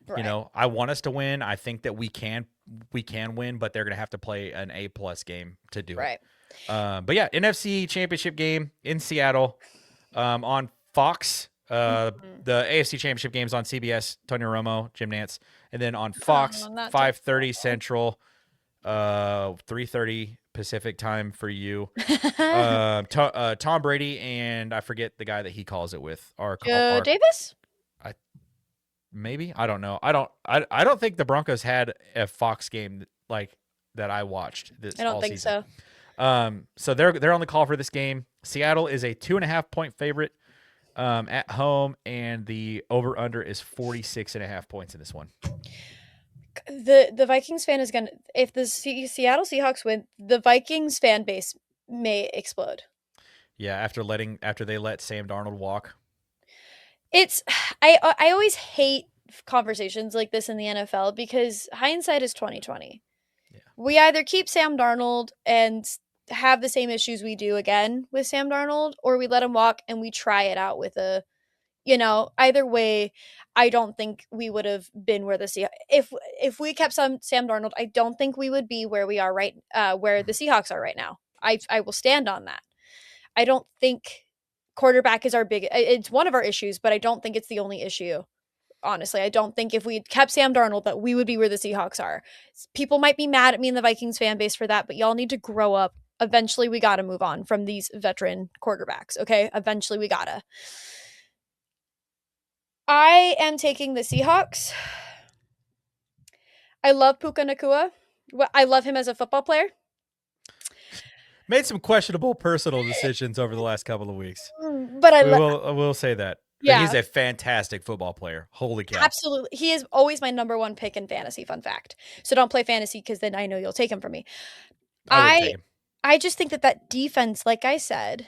Speaker 2: Right.
Speaker 1: I want us to win. I think that we can win, but they're gonna have to play an A+ game to do
Speaker 2: Right.
Speaker 1: it. But yeah, NFC Championship game in Seattle, on Fox.
Speaker 2: Mhm.
Speaker 1: The AFC Championship games on CBS. Tony Romo, Jim Nance, and then on Fox,
Speaker 2: Not
Speaker 1: 5:30 Central, 3:30 Pacific time for you. Tom Brady and I forget the guy that he calls it with.
Speaker 2: Joe Davis?
Speaker 1: Maybe, I don't know. I don't think the Broncos had a Fox game like that I watched this
Speaker 2: I don't
Speaker 1: all
Speaker 2: think
Speaker 1: season.
Speaker 2: so.
Speaker 1: So they're on the call for this game. Seattle is a 2.5-point favorite at home, and the over under is 46.5 points in this one.
Speaker 2: The Vikings fan is gonna, if the Seattle Seahawks win, the Vikings fan base may explode.
Speaker 1: Yeah, after they let Sam Darnold walk.
Speaker 2: It's I always hate conversations like this in the NFL because hindsight is 2020.
Speaker 1: Yeah.
Speaker 2: We either keep Sam Darnold and have the same issues we do again with Sam Darnold, or we let him walk and we try it out with a, either way. I don't think we would have been where if we kept Sam Darnold, I don't think we would be where we are where the Seahawks are right now. I will stand on that. I don't think quarterback is it's one of our issues, but I don't think it's the only issue. Honestly, I don't think if we kept Sam Darnold that we would be where the Seahawks are. People might be mad at me in the Vikings fan base for that, but y'all need to grow up. Eventually, we got to move on from these veteran quarterbacks, okay? Eventually, we got to. I am taking the Seahawks. I love Puka Nacua. I love him as a football player.
Speaker 1: Made some questionable personal decisions over the last couple of weeks.
Speaker 2: But I
Speaker 1: will say that. Yeah. He's a fantastic football player. Holy cow.
Speaker 2: Absolutely. He is always my number one pick in fantasy, fun fact. So don't play fantasy because then I know you'll take him from me. I just think that defense, like I said,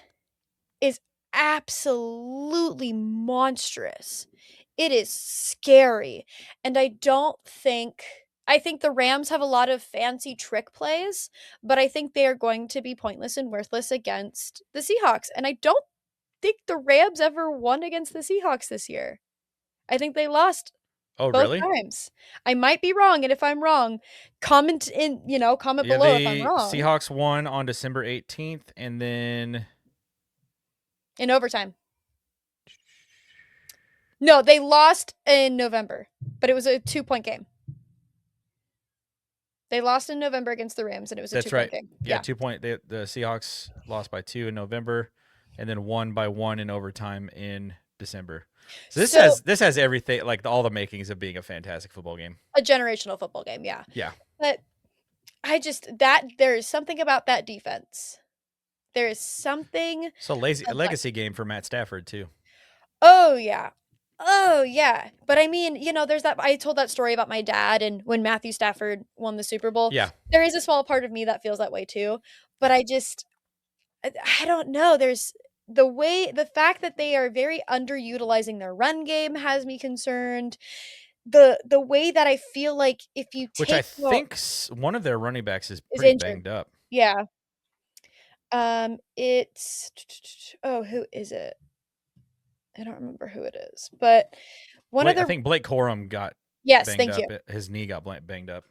Speaker 2: is absolutely monstrous. It is scary. And I think the Rams have a lot of fancy trick plays, but I think they are going to be pointless and worthless against the Seahawks. And I don't think the Rams ever won against the Seahawks this year. I think they lost both times. I might be wrong, and if I'm wrong, comment below if I'm wrong.
Speaker 1: Seahawks won on December 18th, and then
Speaker 2: in overtime. No, they lost in November, but it was a 2-point game. They lost in November against the Rams, and it was a 2-point game.
Speaker 1: Yeah, 2-point. The Seahawks lost by 2 in November, and then won by 1 in overtime in December. So this has everything, like all the makings of being a fantastic football game.
Speaker 2: A generational football game, yeah.
Speaker 1: Yeah.
Speaker 2: But there is something about that defense. There is something.
Speaker 1: So legacy game for Matt Stafford too.
Speaker 2: Oh yeah. But I mean, there's that. I told that story about my dad and when Matthew Stafford won the Super Bowl.
Speaker 1: Yeah.
Speaker 2: There is a small part of me that feels that way too. But I don't know. There's the fact that they are very underutilizing their run game has me concerned. The way that I feel like if you take,
Speaker 1: which I think one of their running backs is pretty
Speaker 2: injured.
Speaker 1: Banged up.
Speaker 2: Yeah. It's who is it? I don't remember who it is, but I
Speaker 1: think Blake Corum got
Speaker 2: banged up.
Speaker 1: You. His knee got banged up.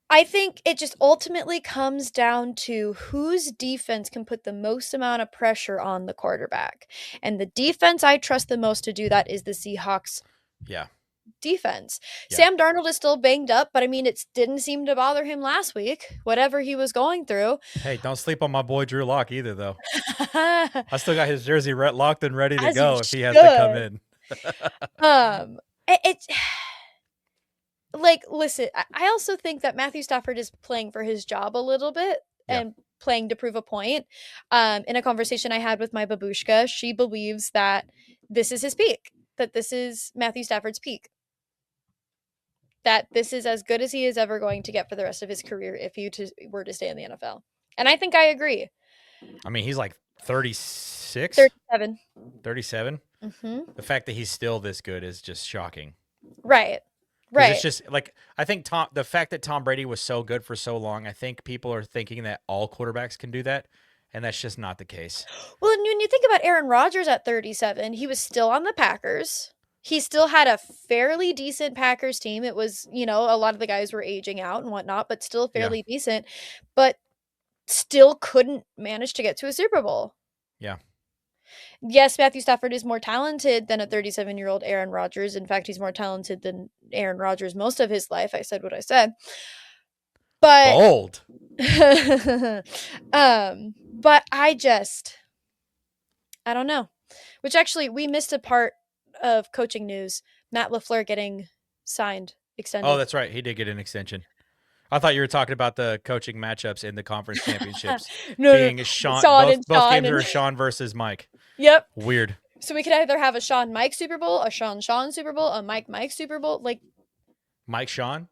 Speaker 2: I think it just ultimately comes down to whose defense can put the most amount of pressure on the quarterback. And the defense I trust the most to do that is the Seahawks.
Speaker 1: Yeah.
Speaker 2: Defense. Yeah. Sam Darnold is still banged up, but I mean, it didn't seem to bother him last week, whatever he was going through.
Speaker 1: Hey, don't sleep on my boy Drew Lock either, though. I still got his jersey locked and ready to go if he has to
Speaker 2: come in. It's like, listen, I also think that Matthew Stafford is playing for his job a little bit and playing to prove a point. In a conversation I had with my babushka, she believes that this is his peak. that this is Matthew Stafford's peak. That this is as good as he is ever going to get for the rest of his career if he were to stay in the NFL. And I think I agree.
Speaker 1: I mean, he's like 36?
Speaker 2: 37.
Speaker 1: 37?
Speaker 2: Mm-hmm.
Speaker 1: The fact that he's still this good is just shocking.
Speaker 2: Right.
Speaker 1: It's just like, I think the fact that Tom Brady was so good for so long, I think people are thinking that all quarterbacks can do that, and that's just not the case.
Speaker 2: Well, and when you think about Aaron Rodgers at 37, he was still on the Packers. He still had a fairly decent Packers team. It was, a lot of the guys were aging out and whatnot, but still fairly decent, but still couldn't manage to get to a Super Bowl.
Speaker 1: Yeah.
Speaker 2: Yes, Matthew Stafford is more talented than a 37-year-old Aaron Rodgers. In fact, he's more talented than Aaron Rodgers most of his life. I said what I said. But
Speaker 1: bold.
Speaker 2: But I don't know. Which actually, we missed a part of coaching news. Matt LaFleur getting extended.
Speaker 1: Oh, that's right. He did get an extension. I thought you were talking about the coaching matchups in the conference championships. Being Sean both games are Sean versus Mike.
Speaker 2: Yep.
Speaker 1: Weird.
Speaker 2: So we could either have a Sean Mike Super Bowl, a Sean Super Bowl, a Mike Super Bowl, like
Speaker 1: Mike Sean?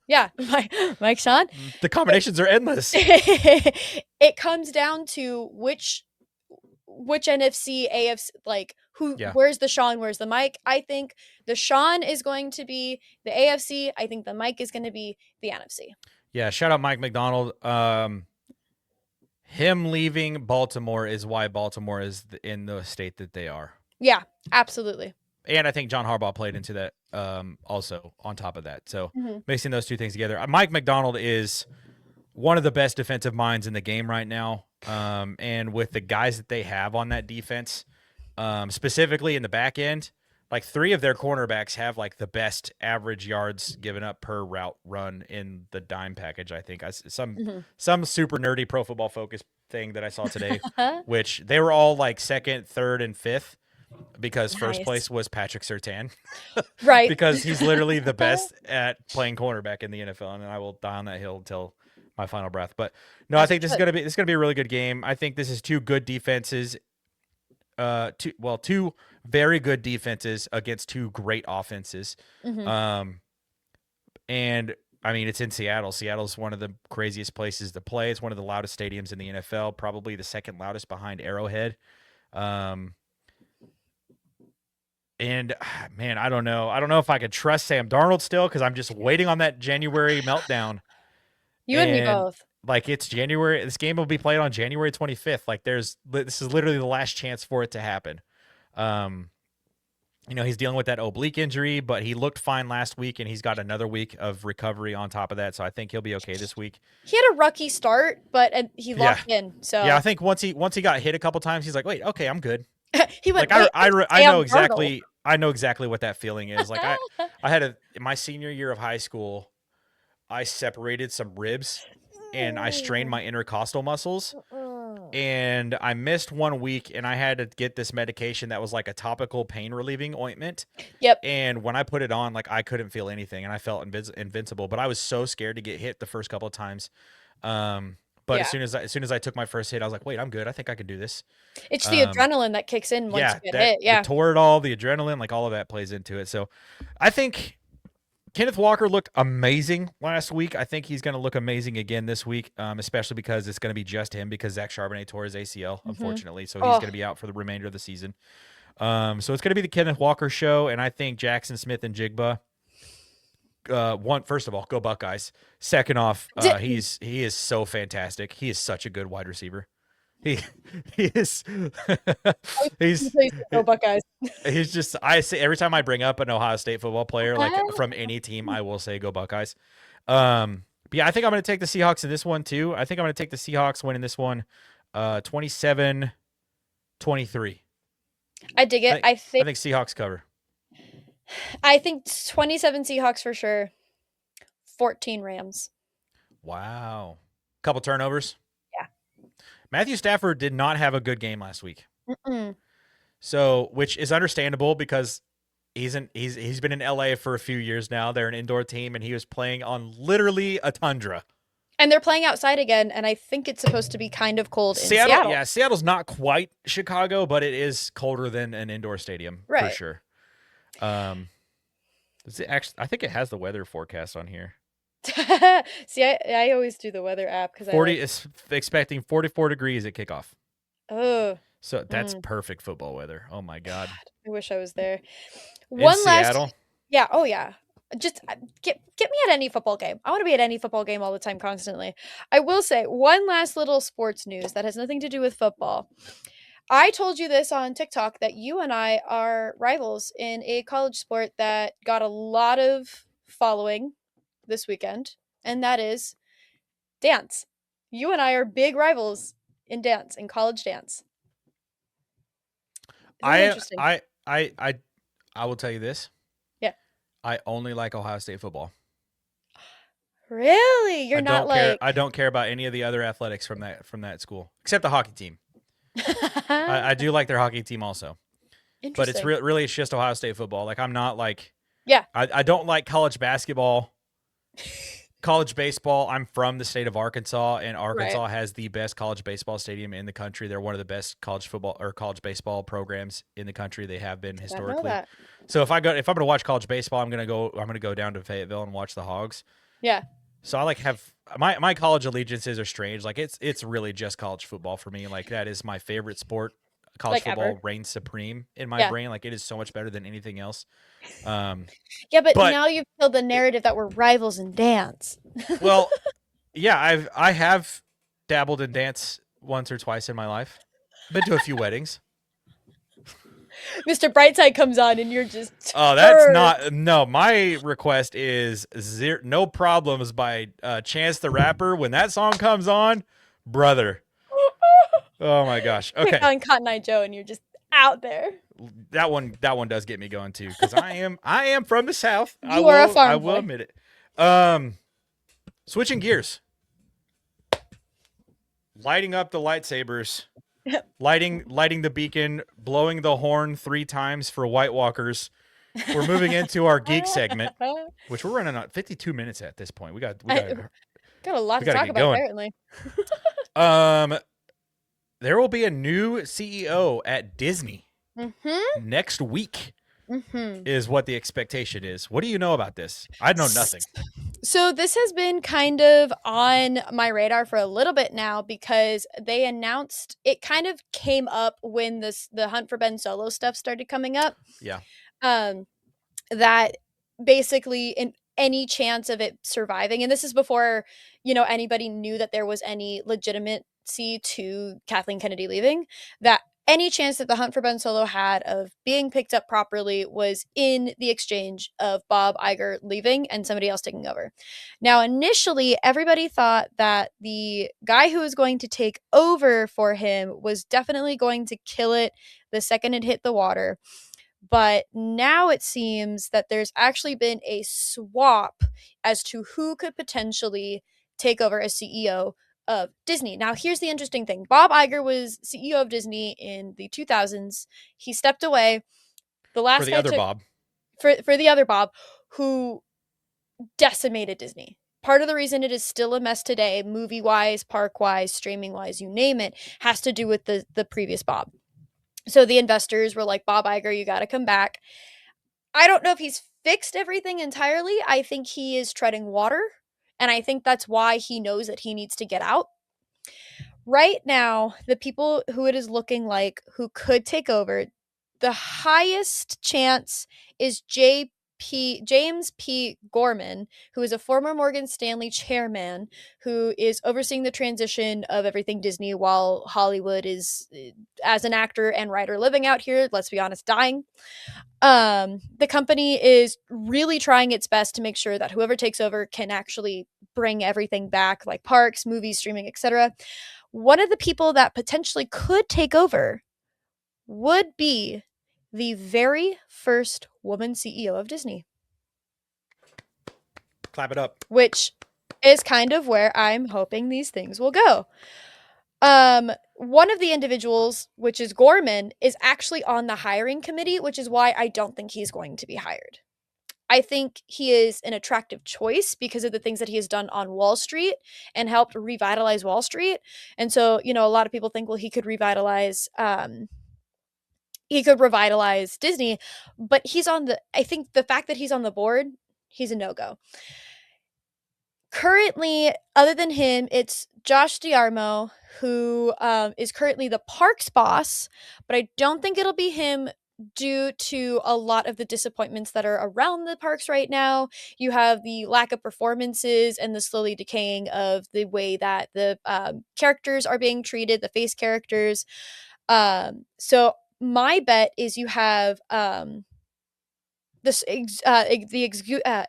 Speaker 2: Yeah, Mike Sean.
Speaker 1: The combinations are endless.
Speaker 2: It comes down to which NFC, AFC, like where's the Sean, where's the Mike? I think the Sean is going to be the AFC. I think the Mike is going to be the NFC.
Speaker 1: Yeah, shout out Mike McDonald. Him leaving Baltimore is why Baltimore is in the state that they are.
Speaker 2: Yeah, absolutely.
Speaker 1: And I think John Harbaugh played into that also on top of that. So mixing those two things together. Mike McDonald is one of the best defensive minds in the game right now. And with the guys that they have on that defense, specifically in the back end, like 3 of their cornerbacks have like the best average yards given up per route run in the dime package. I think some super nerdy Pro Football Focus thing that I saw today, which they were all like 2nd, 3rd, and 5th. Because first place was Patrick Surtain.
Speaker 2: Right.
Speaker 1: Because he's literally the best at playing cornerback in the NFL, and I will die on that hill until my final breath. But no, I think this is gonna be a really good game. I think this is 2 good defenses. 2 very good defenses against 2 great offenses. And I mean, it's in Seattle. Seattle's one of the craziest places to play. It's one of the loudest stadiums in the NFL, probably the 2nd loudest behind Arrowhead. And man, I don't know. I don't know if I could trust Sam Darnold still because I'm just waiting on that January meltdown.
Speaker 2: You and me both.
Speaker 1: Like it's January. This game will be played on January 25th. Like this is literally the last chance for it to happen. He's dealing with that oblique injury, but he looked fine last week, and he's got another week of recovery on top of that. So I think he'll be okay this week.
Speaker 2: He had a rocky start, but he locked in. So
Speaker 1: yeah, I think once he got hit a couple times, he's like, wait, okay, I'm good.
Speaker 2: He went.
Speaker 1: Like I know exactly. I know exactly what that feeling is. Like I had in my senior year of high school, I separated some ribs and I strained my intercostal muscles and I missed 1 week and I had to get this medication that was like a topical pain relieving ointment.
Speaker 2: Yep.
Speaker 1: And when I put it on, like I couldn't feel anything and I felt invincible, but I was so scared to get hit the first couple of times. But as soon as I took my first hit, I was like, wait, I'm good. I think I can do this.
Speaker 2: It's the adrenaline that kicks in once you get hit. Yeah.
Speaker 1: The Toradol, the adrenaline, like all of that plays into it. So I think Kenneth Walker looked amazing last week. I think he's going to look amazing again this week, especially because it's going to be just him because Zach Charbonnet tore his ACL, unfortunately. So he's going to be out for the remainder of the season. So it's going to be the Kenneth Walker show. And I think Jackson Smith and Jigba, first of all, go Buckeyes. Second off, he is so fantastic. He is such a good wide receiver. He is
Speaker 2: go Buckeyes.
Speaker 1: He's just I say every time I bring up an Ohio State football player like from any team, I will say go Buckeyes. But yeah, I think I'm going to take the Seahawks in this one too. I think I'm going to take the Seahawks winning this one 27-23.
Speaker 2: I dig it. I think
Speaker 1: Seahawks cover.
Speaker 2: I think 27 Seahawks for sure. 14 Rams.
Speaker 1: Wow. Couple turnovers.
Speaker 2: Yeah.
Speaker 1: Matthew Stafford did not have a good game last week. So, which is understandable because he's been in LA for a few years now. They're an indoor team and he was playing on literally a tundra.
Speaker 2: And they're playing outside again, and I think it's supposed to be kind of cold in Seattle.
Speaker 1: Yeah, Seattle's not quite Chicago, but it is colder than an indoor stadium for sure. Um, does it actually? I think it has the weather forecast on here.
Speaker 2: See, I always do the weather app because I
Speaker 1: 40
Speaker 2: like.
Speaker 1: is expecting 44 degrees at kickoff.
Speaker 2: Oh,
Speaker 1: So that's
Speaker 2: mm,
Speaker 1: perfect football weather. Oh my
Speaker 2: God,
Speaker 1: god.
Speaker 2: I wish I was there.
Speaker 1: In
Speaker 2: One last,
Speaker 1: Seattle.
Speaker 2: yeah, oh yeah. Just get me at any football game. I want to be at any football game all the time, constantly. I will say one last little sports news that has nothing to do with football. I told you this on TikTok that you and I are rivals in a college sport that got a lot of following this weekend, and that is dance. You and I are big rivals in dance, in college dance. Isn't that
Speaker 1: I
Speaker 2: interesting?
Speaker 1: I I I I will tell you this.
Speaker 2: Yeah.
Speaker 1: I only like Ohio State football.
Speaker 2: Really? You're not like
Speaker 1: I don't care about any of the other athletics from that school, except the hockey team. I do like their hockey team also, but it's
Speaker 2: interesting.
Speaker 1: really it's just Ohio State football. Like I'm not like
Speaker 2: Yeah.
Speaker 1: I don't like college basketball, college baseball. I'm from the state of Arkansas, and
Speaker 2: Right.
Speaker 1: Arkansas has the best college baseball stadium in the country. They're one of the best college football or college baseball programs in the country. They have been
Speaker 2: Did not know
Speaker 1: historically.
Speaker 2: that.
Speaker 1: So if I'm going to watch college baseball, I'm going to go down to Fayetteville and watch the Hogs.
Speaker 2: Yeah.
Speaker 1: So I like have my college allegiances are strange. Like it's really just college football for me. Like that is my favorite sport. College
Speaker 2: Like ever.
Speaker 1: football reigns supreme in my
Speaker 2: Yeah.
Speaker 1: brain. Like it is so much better than anything else. Um,
Speaker 2: Yeah, but
Speaker 1: but
Speaker 2: now you've killed the
Speaker 1: it,
Speaker 2: narrative that we're rivals in dance.
Speaker 1: well, yeah, I have dabbled in dance once or twice in my life. Been to a few weddings.
Speaker 2: Mr. Brightside comes on and you're just
Speaker 1: Oh, that's
Speaker 2: turned.
Speaker 1: not no. My request is zero, no problems by Chance the Rapper. When that song comes on, brother. Oh my gosh.
Speaker 2: Pick
Speaker 1: Okay,
Speaker 2: on Cotton Eye Joe and you're just out there.
Speaker 1: that one does get me going too because I am from the South.
Speaker 2: You are a
Speaker 1: I
Speaker 2: farm
Speaker 1: will
Speaker 2: boy.
Speaker 1: admit it. Um, switching gears, lighting up the lightsabers, lighting the beacon, blowing the horn 3 times for White Walkers. We're moving into our geek segment, which we're running on 52 minutes at this point.
Speaker 2: I got a lot
Speaker 1: We
Speaker 2: to
Speaker 1: got to
Speaker 2: talk
Speaker 1: get
Speaker 2: about,
Speaker 1: going.
Speaker 2: apparently.
Speaker 1: Um, there will be a new CEO at Disney
Speaker 2: Mm-hmm.
Speaker 1: next week.
Speaker 2: Mm-hmm.
Speaker 1: Is what the expectation is. What do you know about this? I know nothing.
Speaker 2: So this has been kind of on my radar for a little bit now because they announced it kind of came up when the Hunt for Ben Solo stuff started coming up.
Speaker 1: Yeah.
Speaker 2: Um, that basically in any chance of it surviving, and this is before anybody knew that there was any legitimacy to Kathleen Kennedy leaving, that any chance that the Hunt for Ben Solo had of being picked up properly was in the exchange of Bob Iger leaving and somebody else taking over. Now, initially, everybody thought that the guy who was going to take over for him was definitely going to kill it the second it hit the water. But now it seems that there's actually been a swap as to who could potentially take over as CEO of Disney. Now, here's the interesting thing. Bob Iger was CEO of Disney in the 2000s. He stepped away. The
Speaker 1: For
Speaker 2: last
Speaker 1: the
Speaker 2: guy
Speaker 1: other
Speaker 2: took
Speaker 1: Bob.
Speaker 2: for the other Bob, who decimated Disney. Part of the reason it is still a mess today, movie wise, park wise, streaming wise, you name it, has to do with the previous Bob. So the investors were like, Bob Iger, you got to come back. I don't know if he's fixed everything entirely. I think he is treading water. And I think that's why he knows that he needs to get out. Right now, the people who it is looking like who could take over, the highest chance is James P. Gorman, who is a former Morgan Stanley chairman who is overseeing the transition of everything Disney while Hollywood is, as an actor and writer living out here, let's be honest, dying. The company is really trying its best to make sure that whoever takes over can actually bring everything back, like parks, movies, streaming, etc. One of the people that potentially could take over would be the very first woman CEO of Disney,
Speaker 1: Clap it up.
Speaker 2: which is kind of where I'm hoping these things will go. One of the individuals, which is Gorman, is actually on the hiring committee, which is why I don't think he's going to be hired. I think he is an attractive choice because of the things that he has done on Wall Street and helped revitalize Wall Street. And so, a lot of people think, well, he could revitalize he could revitalize Disney, but I think the fact that he's on the board, he's a no-go. Currently, other than him, it's Josh D'Armo, who is currently the parks boss, but I don't think it'll be him due to a lot of the disappointments that are around the parks right now. You have the lack of performances and the slowly decaying of the way that the characters are being treated, the face characters. So my bet is you have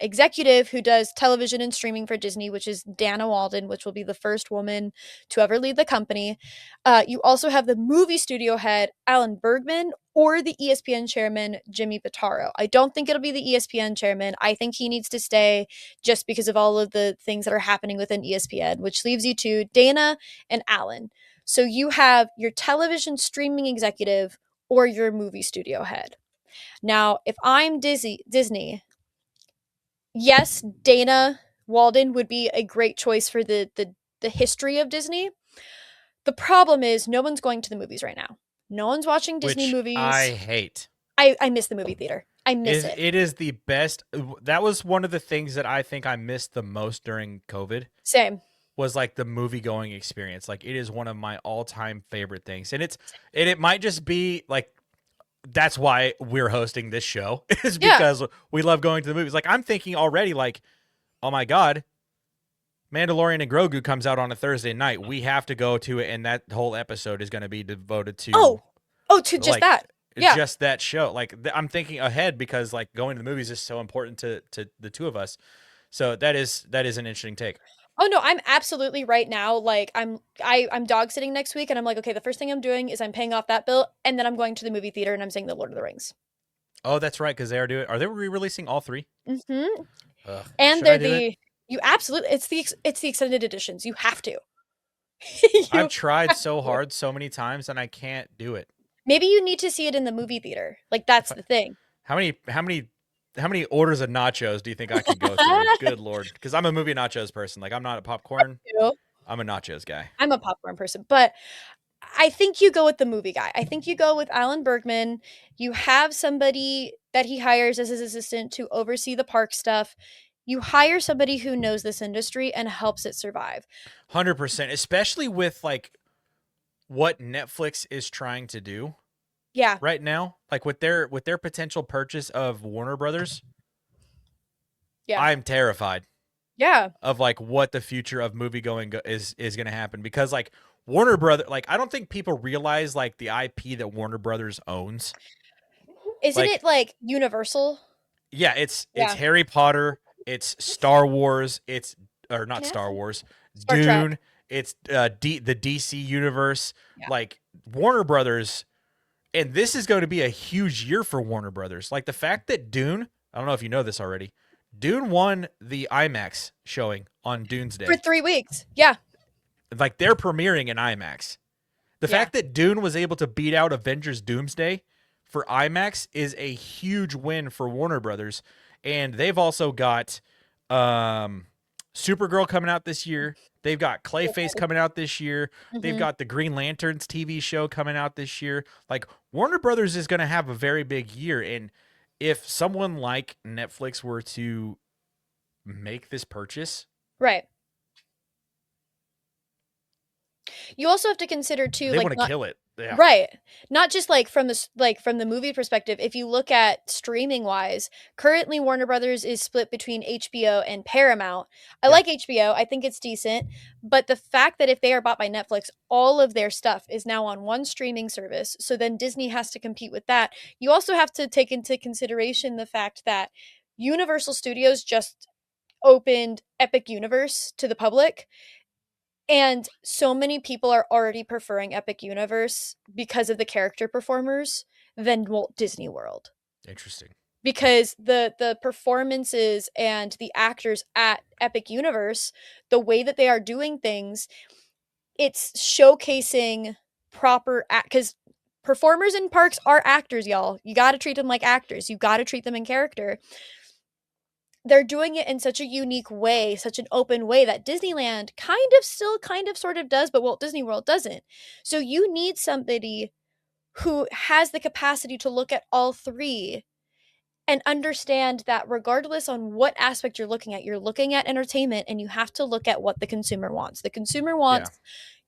Speaker 2: executive who does television and streaming for Disney, which is Dana Walden, which will be the first woman to ever lead the company. You also have the movie studio head, Alan Bergman, or the ESPN chairman, Jimmy Pitaro. I don't think it'll be the ESPN chairman. I think he needs to stay just because of all of the things that are happening within ESPN, which leaves you to Dana and Alan. So you have your television streaming executive or your movie studio head. Now, if I'm Disney, yes, Dana Walden would be a great choice for the history of Disney. The problem is no one's going to the movies right now. No one's watching Disney
Speaker 1: which I
Speaker 2: movies.
Speaker 1: hate.
Speaker 2: I miss the movie theater. I miss it.
Speaker 1: It is the best. That was one of the things that I think I missed the most during COVID.
Speaker 2: Same.
Speaker 1: Was like the movie going experience. Like it is one of my all-time favorite things. And it might just be like that's why we're hosting this show is because we love going to the movies. Like I'm thinking already like, oh my God, Mandalorian and Grogu comes out on a Thursday night. We have to go to it. And that whole episode is going to be devoted to,
Speaker 2: to just
Speaker 1: like,
Speaker 2: that. Yeah.
Speaker 1: Just that show. Like I'm thinking ahead because like going to the movies is so important to the two of us. So that is an interesting take.
Speaker 2: Oh no, I'm absolutely right now. Like I'm dog sitting next week and I'm like, okay, the first thing I'm doing is I'm paying off that bill and then I'm going to the movie theater and I'm seeing The Lord of the Rings.
Speaker 1: Oh, that's right, because they are doing. Are they re-releasing all three?
Speaker 2: Mm-hmm.
Speaker 1: Ugh,
Speaker 2: And they're you absolutely it's the extended editions. You have to.
Speaker 1: I've tried so hard so many times and I can't do it.
Speaker 2: Maybe you need to see it in the movie theater. Like that's the thing.
Speaker 1: How many orders of nachos do you think I could go through? Good Lord. Because I'm a movie nachos person. Like I'm not a popcorn. I'm a nachos guy.
Speaker 2: I'm a popcorn person. But I think you go with the movie guy. I think you go with Alan Bergman. You have somebody that he hires as his assistant to oversee the park stuff. You hire somebody who knows this industry and helps it survive.
Speaker 1: 100%, especially with like what Netflix is trying to do.
Speaker 2: Yeah.
Speaker 1: Right now, like with their potential purchase of Warner Brothers. Yeah. I'm terrified.
Speaker 2: Yeah.
Speaker 1: Of like what the future of movie going is going to happen because like Warner Brothers, like I don't think people realize like the IP that Warner Brothers owns.
Speaker 2: Isn't it like Universal?
Speaker 1: Yeah, it's Harry Potter, it's Star Wars, it's or not Star Wars, Star Dune, Trek. It's the DC universe, like Warner Brothers, and this is going to be a huge year for Warner Brothers. Like the fact that Dune, I don't know if you know this already, Dune won the IMAX showing on Dune's Day
Speaker 2: for 3 weeks. Yeah.
Speaker 1: Like they're premiering in IMAX. The fact that Dune was able to beat out Avengers Doomsday for IMAX is a huge win for Warner Brothers. And they've also got Supergirl coming out this year. They've got Clayface coming out this year. Mm-hmm. They've got the Green Lanterns TV show coming out this year. Like Warner Brothers is going to have a very big year. And if someone like Netflix were to make this purchase,
Speaker 2: right. You also have to consider too,
Speaker 1: they want to kill it. Yeah.
Speaker 2: Right. Not just like from the movie perspective. If you look at streaming wise, currently Warner Brothers is split between HBO and Paramount. I like HBO. I think it's decent. But the fact that if they are bought by Netflix, all of their stuff is now on one streaming service. So then Disney has to compete with that. You also have to take into consideration the fact that Universal Studios just opened Epic Universe to the public. And so many people are already preferring Epic Universe because of the character performers than Walt Disney World.
Speaker 1: Interesting.
Speaker 2: Because the performances and the actors at Epic Universe, the way that they are doing things, it's showcasing proper because performers in parks are actors, y'all. You got to treat them like actors. You got to treat them in character. They're doing it in such a unique way, such an open way that Disneyland kind of sort of does, but Walt Disney World doesn't. So you need somebody who has the capacity to look at all three and understand that regardless on what aspect you're looking at entertainment, and you have to look at what the consumer wants. The consumer
Speaker 1: Yeah.
Speaker 2: wants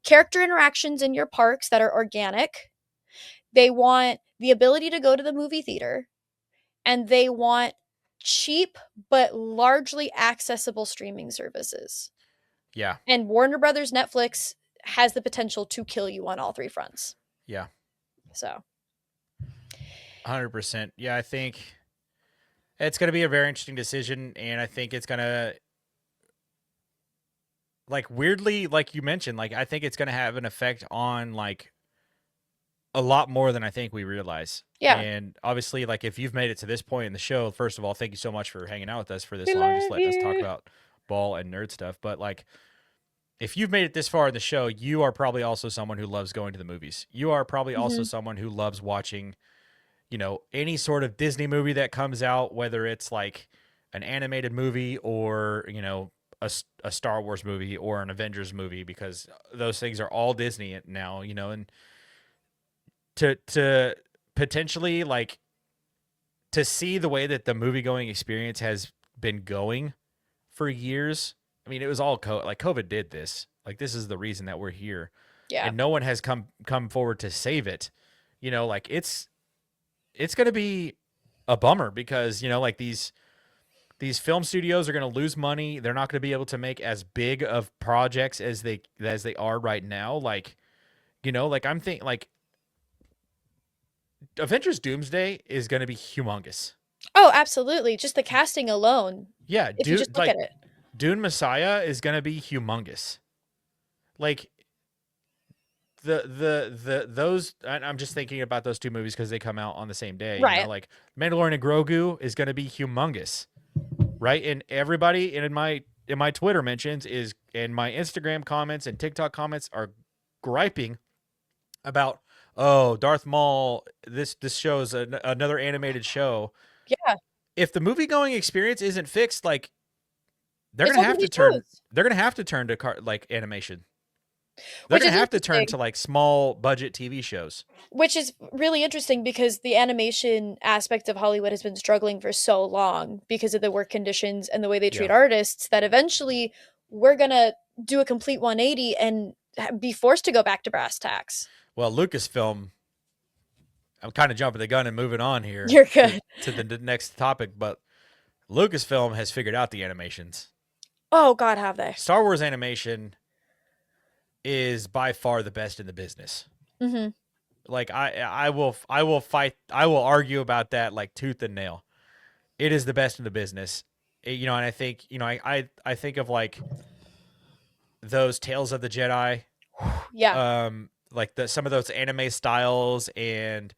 Speaker 2: character interactions in your parks that are organic. They want the ability to go to the movie theater, and they want cheap but largely accessible streaming services.
Speaker 1: Yeah.
Speaker 2: And Warner Brothers Netflix has the potential to kill you on all three fronts.
Speaker 1: Yeah.
Speaker 2: So,
Speaker 1: 100%. Yeah, I think it's going to be a very interesting decision, and I think it's going to, like, weirdly, like you mentioned, like, I think it's going to have an effect on, like, a lot more than I think we realize.
Speaker 2: yeah.
Speaker 1: And obviously, like, if you've made it to this point in the show, first of all, thank you so much for hanging out with us for this
Speaker 2: We
Speaker 1: long, just
Speaker 2: love
Speaker 1: letting us talk
Speaker 2: you.
Speaker 1: about ball and nerd stuff. But, like, if you've made it this far in the show, you are probably also someone who loves going to the movies. You are probably also
Speaker 2: Mhm.
Speaker 1: someone who loves watching, you know, any sort of Disney movie that comes out, whether it's like an animated movie or, you know, a Star Wars movie or an Avengers movie, because those things are all Disney now, you know, and to potentially, like, to see the way that the movie going experience has been going for years. I mean, it was all like COVID did this. Like, this is the reason that we're here,
Speaker 2: Yeah.
Speaker 1: and no one has come forward to save it. You know, like, it's going to be a bummer because, you know, like, these film studios are going to lose money. They're not going to be able to make as big of projects as they are right now. Like, you know, like, I'm thinking, like, Avengers Doomsday is going to be humongous.
Speaker 2: Oh, absolutely. Just the casting alone,
Speaker 1: Yeah,
Speaker 2: if you just look at it.
Speaker 1: Dune Messiah is going to be humongous. Like, the those, I'm just thinking about those two movies because they come out on the same day. You know,
Speaker 2: Right.
Speaker 1: like, Mandalorian and Grogu is going to be humongous, right? And everybody in my Twitter mentions is, and my Instagram comments and TikTok comments are griping about, oh, Darth Maul. This show is another animated show.
Speaker 2: Yeah.
Speaker 1: If the movie going experience isn't fixed, like, they're
Speaker 2: It's
Speaker 1: gonna
Speaker 2: all
Speaker 1: have
Speaker 2: gonna
Speaker 1: to
Speaker 2: be
Speaker 1: turn.
Speaker 2: shows,
Speaker 1: They're gonna have to turn to like animation. They're
Speaker 2: which
Speaker 1: gonna
Speaker 2: is
Speaker 1: have to turn
Speaker 2: interesting.
Speaker 1: to, like, small budget TV shows.
Speaker 2: Which is really interesting because the animation aspect of Hollywood has been struggling for so long because of the work conditions and the way they treat
Speaker 1: Yeah.
Speaker 2: artists that eventually we're gonna do a complete 180 and be forced to go back to brass tacks.
Speaker 1: Well, Lucasfilm. I'm kind of jumping the gun and moving on here
Speaker 2: You're
Speaker 1: to
Speaker 2: good.
Speaker 1: the next topic, but Lucasfilm has figured out the animations.
Speaker 2: Oh God, have they?
Speaker 1: Star Wars animation is by far the best in the business.
Speaker 2: Mm-hmm.
Speaker 1: Like, I will argue about that like tooth and nail. It is the best in the business. You know, and I think, you know, I think of, like, those Tales of the Jedi,
Speaker 2: Yeah.
Speaker 1: like some of those anime styles, and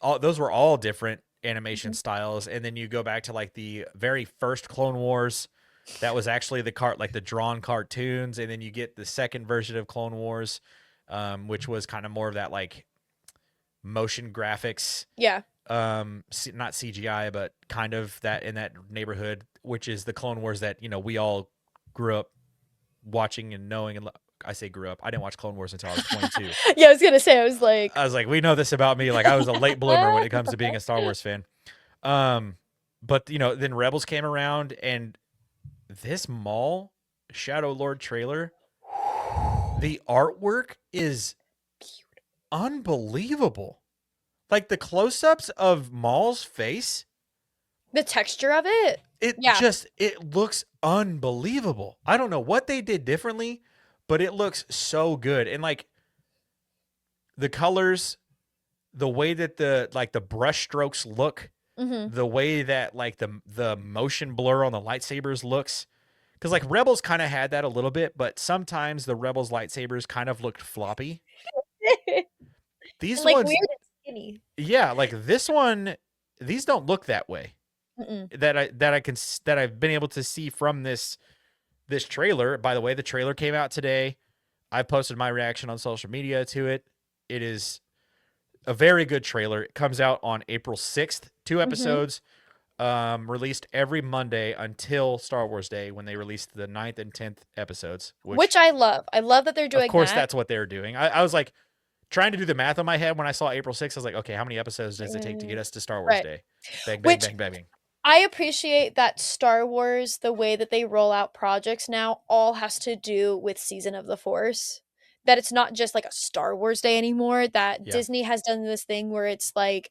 Speaker 1: all those were all different animation
Speaker 2: Mhm.
Speaker 1: styles. And then you go back to, like, the very first Clone Wars, that was actually like the drawn cartoons, and then you get the second version of Clone Wars, which was kind of more of that, like, motion graphics,
Speaker 2: Yeah.
Speaker 1: not CGI, but kind of that in that neighborhood, which is the Clone Wars that, you know, we all grew up watching and knowing. And I say grew up. I didn't watch Clone Wars until I was 22.
Speaker 2: Yeah, I was gonna say, I was like,
Speaker 1: I was like, we know this about me. Like, I was a late bloomer when it comes to being a Star Wars fan. But, you know, then Rebels came around, and this Maul Shadow Lord trailer, the artwork is unbelievable. Like, the close-ups of Maul's face,
Speaker 2: the texture of it. Yeah.
Speaker 1: it looks unbelievable. I don't know what they did differently, but it looks so good. And, like, the colors, the way that the brush strokes look,
Speaker 2: Mm-hmm.
Speaker 1: the way that, like, the motion blur on the lightsabers looks, because, like, Rebels kind of had that a little bit, but sometimes the Rebels lightsabers kind of looked floppy.
Speaker 2: And
Speaker 1: These
Speaker 2: like
Speaker 1: ones,
Speaker 2: weird and skinny.
Speaker 1: yeah, like this one, these don't look that way.
Speaker 2: Mm-mm.
Speaker 1: That I've been able to see from this trailer. By the way, the trailer came out today. I posted my reaction on social media to it. It is a very good trailer. It comes out on April 6th. 2
Speaker 2: Mm-hmm.
Speaker 1: episodes, released every Monday until Star Wars Day, when they released the 9th and 10th episodes,
Speaker 2: Which
Speaker 1: which,
Speaker 2: I love. I love that they're
Speaker 1: of
Speaker 2: doing
Speaker 1: course,
Speaker 2: that.
Speaker 1: that's what they're doing. I was like, trying to do the math on my head when I saw April 6th. I was like, okay, how many episodes does it take to get
Speaker 2: Mm,
Speaker 1: us to Star Wars
Speaker 2: right.
Speaker 1: Day? Bang, bang,
Speaker 2: Which
Speaker 1: bang, bang, bang.
Speaker 2: I appreciate that Star Wars, the way that they roll out projects now, all has to do with Season of the Force. That it's not just like a Star Wars Day anymore. That
Speaker 1: Yeah.
Speaker 2: Disney has done this thing where it's like,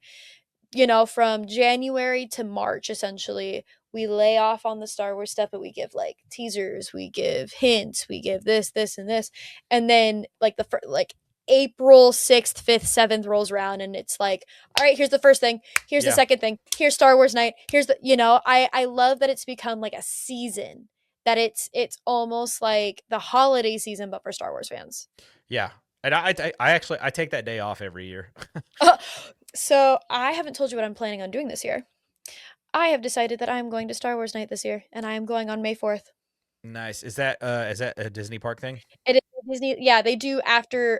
Speaker 2: from January to March, essentially, we lay off on the Star Wars stuff, but we give like teasers, we give hints, we give this, this, and this. And then like like April 6th, 5th, 7th rolls around and it's like, all right, here's the first thing, here's the
Speaker 1: Yeah.
Speaker 2: second thing, here's Star Wars night, here's the I love that it's become like a season, that it's almost like the holiday season but for Star Wars fans.
Speaker 1: Yeah. And I actually I take that day off every year.
Speaker 2: So I haven't told you what I'm planning on doing this year. I have decided that I am going to Star Wars night this year, and I am going on May 4th.
Speaker 1: Nice. Is that a Disney park thing?
Speaker 2: It is Disney. Yeah, they do after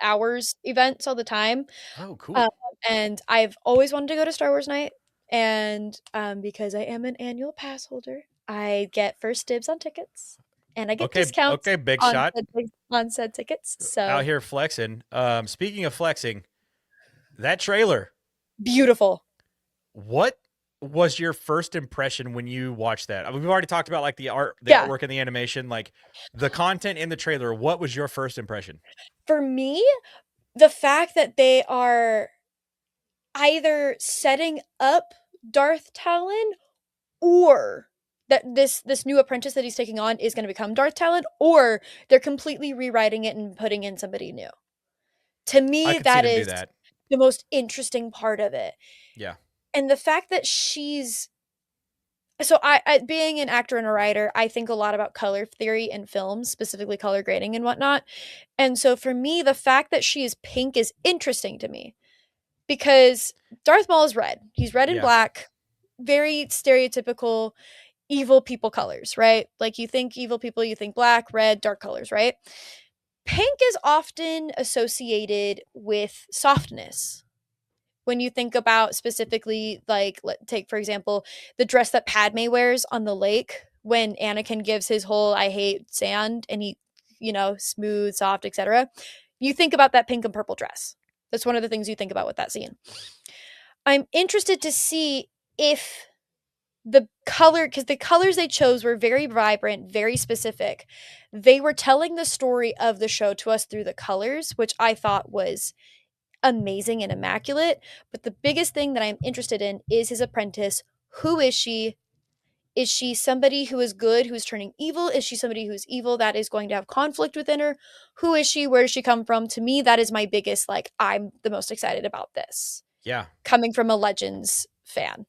Speaker 2: hours events all the time.
Speaker 1: Oh,
Speaker 2: Um,
Speaker 1: cool.
Speaker 2: and I've always wanted to go to Star Wars night, and because I am an annual pass holder, I get first dibs on tickets, and I get
Speaker 1: Okay,
Speaker 2: discounts
Speaker 1: okay, big shot.
Speaker 2: on said tickets.
Speaker 1: Out
Speaker 2: So
Speaker 1: here flexing. Speaking of flexing, that trailer,
Speaker 2: beautiful.
Speaker 1: what was your first impression when you watched that? I mean, we've already talked about like the
Speaker 2: Yeah,
Speaker 1: artwork and the animation, like the content in the trailer. What was your first impression?
Speaker 2: for me, the fact that they are either setting up Darth Talon, or that this new apprentice that he's taking on is going to become Darth Talon, or they're completely rewriting it and putting in somebody new. To
Speaker 1: I
Speaker 2: me,
Speaker 1: could see
Speaker 2: that
Speaker 1: them do
Speaker 2: is
Speaker 1: that.
Speaker 2: the most interesting part of it.
Speaker 1: Yeah,
Speaker 2: And the fact that she's so I being an actor and a writer, I think a lot about color theory in films, specifically color grading and whatnot. And so for me, the fact that she is pink is interesting to me because Darth Maul is red. He's red and
Speaker 1: yeah,
Speaker 2: black, very stereotypical evil people colors, right? Like you think evil people, you think black, red, dark colors, right? Pink is often associated with softness. When you think about specifically, like, take for example, the dress that Padme wears on the lake when Anakin gives his whole "I hate sand" and he, smooth, soft, etc. You think about that pink and purple dress. That's one of the things you think about with that scene. I'm interested to see if the color, because the colors they chose were very vibrant, very specific. They were telling the story of the show to us through the colors, which I thought was amazing and immaculate. But the biggest thing that I'm interested in is his apprentice. Who is she? Is she somebody who is good, who is turning evil? Is she somebody who is evil that is going to have conflict within her? Who is she? Where does she come from? To me, that is my biggest, like, I'm the most excited about this
Speaker 1: yeah,
Speaker 2: coming from a Legends fan.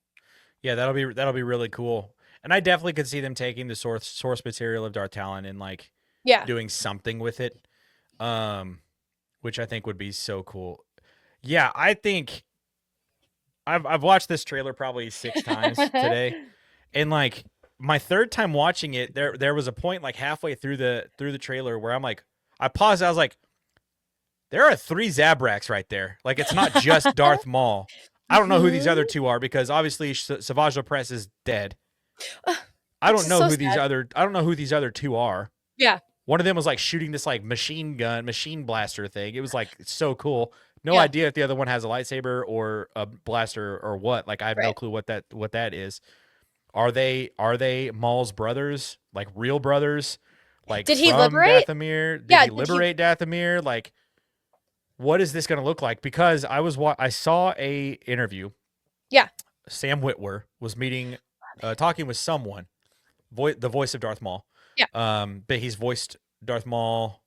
Speaker 1: yeah. That'll be really cool. And I definitely could see them taking the source material of Darth Talon and like
Speaker 2: Yeah.
Speaker 1: doing something with it, um, which I think would be so cool. Yeah, I think I've watched this trailer probably 6 times today, and like my third time watching it, there was a point like halfway through the trailer where I'm like, I paused. I was like, there are 3 Zabraks right there. Like it's not just Darth Maul. I don't know who these other
Speaker 2: Mhm.
Speaker 1: two are because obviously Savage Opress is dead. I
Speaker 2: Which
Speaker 1: don't
Speaker 2: is
Speaker 1: know
Speaker 2: so
Speaker 1: who
Speaker 2: sad.
Speaker 1: these other two are.
Speaker 2: Yeah.
Speaker 1: One of them was like shooting this like machine blaster thing. It was like so cool. No
Speaker 2: Yeah.
Speaker 1: idea if the other one has a lightsaber or a blaster or what. Like I have no
Speaker 2: Right.
Speaker 1: clue what that is. Are they Maul's brothers? Like real brothers? Like
Speaker 2: Did he
Speaker 1: from
Speaker 2: liberate?
Speaker 1: Dathomir? Did
Speaker 2: Yeah.
Speaker 1: he
Speaker 2: Did he?
Speaker 1: liberate Dathomir? Like what is this going to look like? Because I saw a interview.
Speaker 2: Yeah.
Speaker 1: Sam Witwer was talking with someone, the voice of Darth Maul.
Speaker 2: Yeah.
Speaker 1: But he's voiced Darth Maul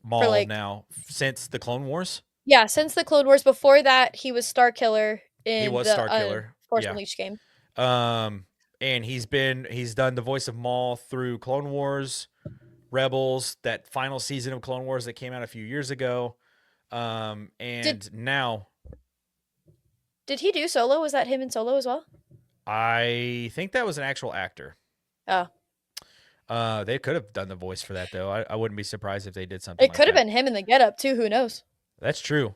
Speaker 2: For like,
Speaker 1: now since the Clone Wars.
Speaker 2: yeah, since the Clone Wars. Before that, he was Star Killer
Speaker 1: He
Speaker 2: in
Speaker 1: was
Speaker 2: the
Speaker 1: Star Killer.
Speaker 2: Force
Speaker 1: Yeah.
Speaker 2: Unleashed game.
Speaker 1: And he's done the voice of Maul through Clone Wars, Rebels, that final season of Clone Wars that came out a few years ago.
Speaker 2: Did
Speaker 1: And now
Speaker 2: did he do Solo? Was that him in Solo as well?
Speaker 1: I think that was an actual actor.
Speaker 2: Oh,
Speaker 1: They could have done the voice for that though. I wouldn't be surprised if they did something
Speaker 2: it
Speaker 1: like
Speaker 2: could have
Speaker 1: that.
Speaker 2: been him in the Get Up too. Who knows?
Speaker 1: That's true.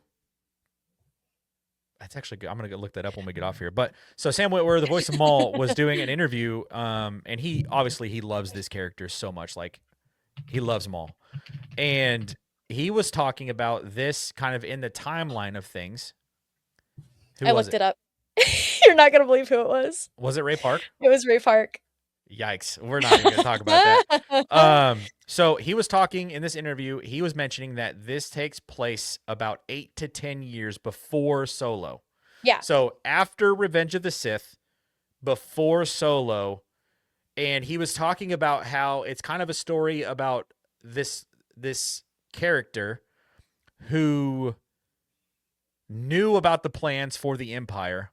Speaker 1: That's actually good. I'm gonna go look that up when we get off here. But so Sam Witwer, the voice of Maul, was doing an interview, and he obviously he loves this character so much. Like he loves Maul, and he was talking about this kind of in the timeline of things. Who
Speaker 2: I
Speaker 1: was
Speaker 2: looked
Speaker 1: it?
Speaker 2: it up. You're not gonna believe who it was.
Speaker 1: Was it Ray Park?
Speaker 2: It was Ray Park.
Speaker 1: Yikes. We're not even going to talk about that. So he was talking in this interview, he was mentioning that this takes place about 8 to 10 years before Solo.
Speaker 2: Yeah.
Speaker 1: So after Revenge of the Sith, before Solo, and he was talking about how it's kind of a story about this character who knew about the plans for the Empire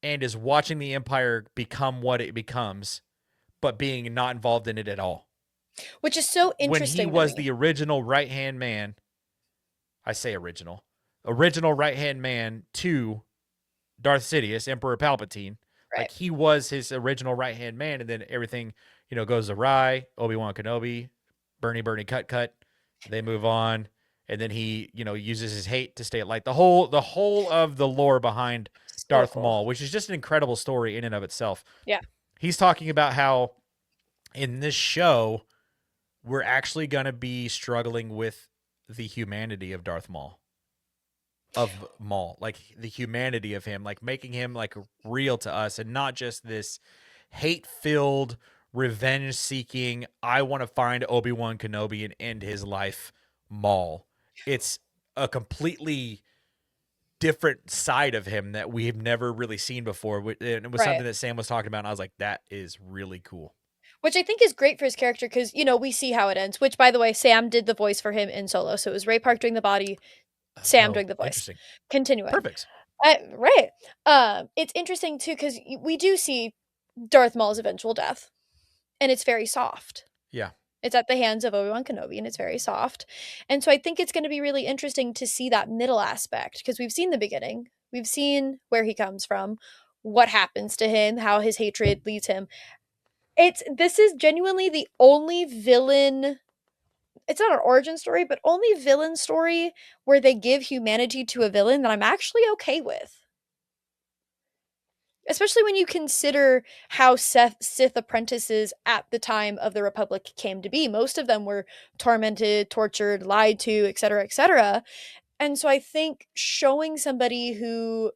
Speaker 1: and is watching the Empire become what it becomes, but being not involved in it at all.
Speaker 2: Which is so
Speaker 1: When he
Speaker 2: interesting to
Speaker 1: was
Speaker 2: me.
Speaker 1: the original right-hand man, I say original right-hand man to Darth Sidious, Emperor Palpatine.
Speaker 2: Right.
Speaker 1: Like, he was his original right-hand man, and then everything, goes awry. Obi-Wan Kenobi, Bernie, cut. They move on, and then he, uses his hate to stay at light. The whole of the lore behind Darth Maul, which is just an incredible story in and of itself.
Speaker 2: Yeah.
Speaker 1: He's talking about how in this show, we're actually going to be struggling with the humanity of Darth Maul. Like the humanity of him, like making him like real to us and not just this hate-filled, revenge-seeking, I want to find Obi-Wan Kenobi and end his life Maul. It's a completely different side of him that we've never really seen before. And it was something that Sam was talking about, and I was like, that is really cool.
Speaker 2: Which I think is great for his character because, we see how it ends. Which, by the way, Sam did the voice for him in Solo. So it was Ray Park doing the body, Sam doing the voice.
Speaker 1: Interesting.
Speaker 2: Continuing.
Speaker 1: Perfect.
Speaker 2: Right. It's interesting, too, because we do see Darth Maul's eventual death. And it's very soft.
Speaker 1: Yeah.
Speaker 2: It's at the hands of Obi-Wan Kenobi, and it's very soft. And so I think it's going to be really interesting to see that middle aspect, because we've seen the beginning. We've seen where he comes from, what happens to him, how his hatred leads him. This is genuinely the only villain, it's not an origin story, but only villain story where they give humanity to a villain that I'm actually okay with. Especially when you consider how Sith apprentices at the time of the Republic came to be. Most of them were tormented, tortured, lied to, etc., etc. And so I think showing somebody who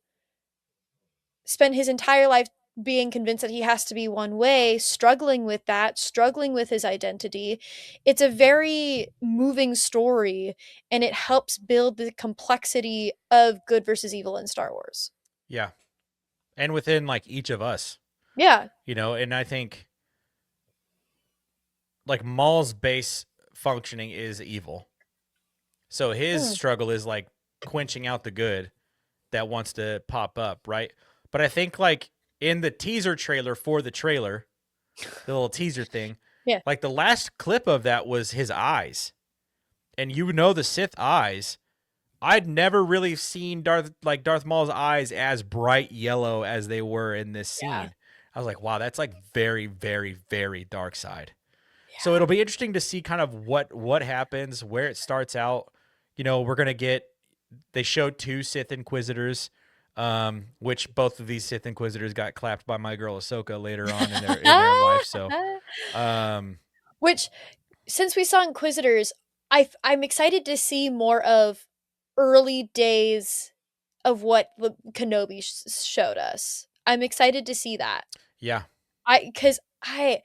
Speaker 2: spent his entire life being convinced that he has to be one way, struggling with that, struggling with his identity, it's a very moving story, and it helps build the complexity of good versus evil in Star Wars.
Speaker 1: Yeah. And within like each of us.
Speaker 2: Yeah.
Speaker 1: And I think like Maul's base functioning is evil. So his struggle is like quenching out the good that wants to pop up, right? But I think like in the teaser trailer for the trailer, the little teaser thing, like the last clip of that was his eyes. And the Sith eyes, I'd never really seen Darth Maul's eyes as bright yellow as they were in this scene. Yeah. I was like, wow, that's like very, very, very dark side. Yeah. So it'll be interesting to see kind of what happens, where it starts out. We're going to get, they showed 2 Sith Inquisitors, which both of these Sith Inquisitors got clapped by my girl Ahsoka later on in their life. So,
Speaker 2: which, since we saw Inquisitors, I'm excited to see more of early days of what Kenobi showed us. I'm excited to see that.
Speaker 1: Yeah.
Speaker 2: Because I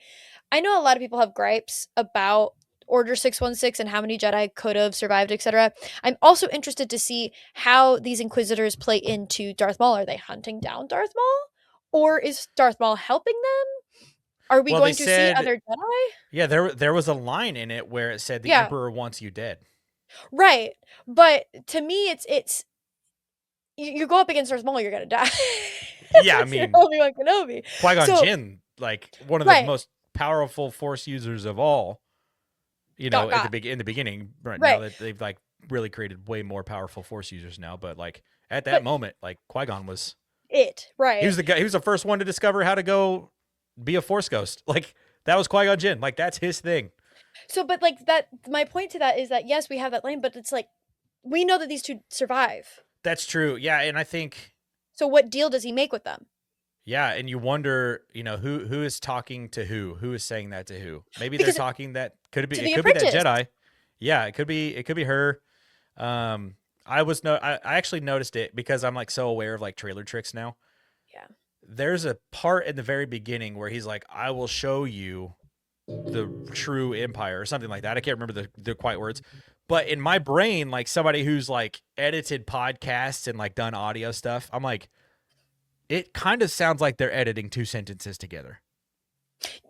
Speaker 2: know a lot of people have gripes about Order 616 and how many Jedi could have survived, etc. I'm also interested to see how these Inquisitors play into Darth Maul. Are they hunting down Darth Maul? Or is Darth Maul helping them? Are we going to see other Jedi?
Speaker 1: Yeah, there was a line in it where it said the Emperor wants you dead.
Speaker 2: Right. But to me, it's you go up against Darth Maul, you're going to die.
Speaker 1: Yeah, I mean,
Speaker 2: Obi-Wan Kenobi.
Speaker 1: Qui-Gon Jinn, like one of the most powerful Force users of all, in the beginning, right now that they've like really created way more powerful Force users now, but like at that moment, like Qui-Gon was
Speaker 2: it, right?
Speaker 1: He was the guy. He was the first one to discover how to go be a Force ghost. Like that was Qui-Gon Jinn. Like that's his thing.
Speaker 2: So, but like that, my point to that is that yes, we have that lane, but it's like we know that these 2 survive.
Speaker 1: That's true. Yeah, and I think.
Speaker 2: So, what deal does he make with them?
Speaker 1: Yeah, and you wonder, who is talking to who is saying that to who. Maybe they're talking that could be that Jedi. Yeah, it could be her. Um, I actually noticed it because I'm like so aware of like trailer tricks now.
Speaker 2: Yeah.
Speaker 1: There's a part in the very beginning where he's like, "I will show you the true empire," or something like that. I can't remember the quite words. But in my brain, like somebody who's like edited podcasts and like done audio stuff, I'm like, it kind of sounds like they're editing two sentences together.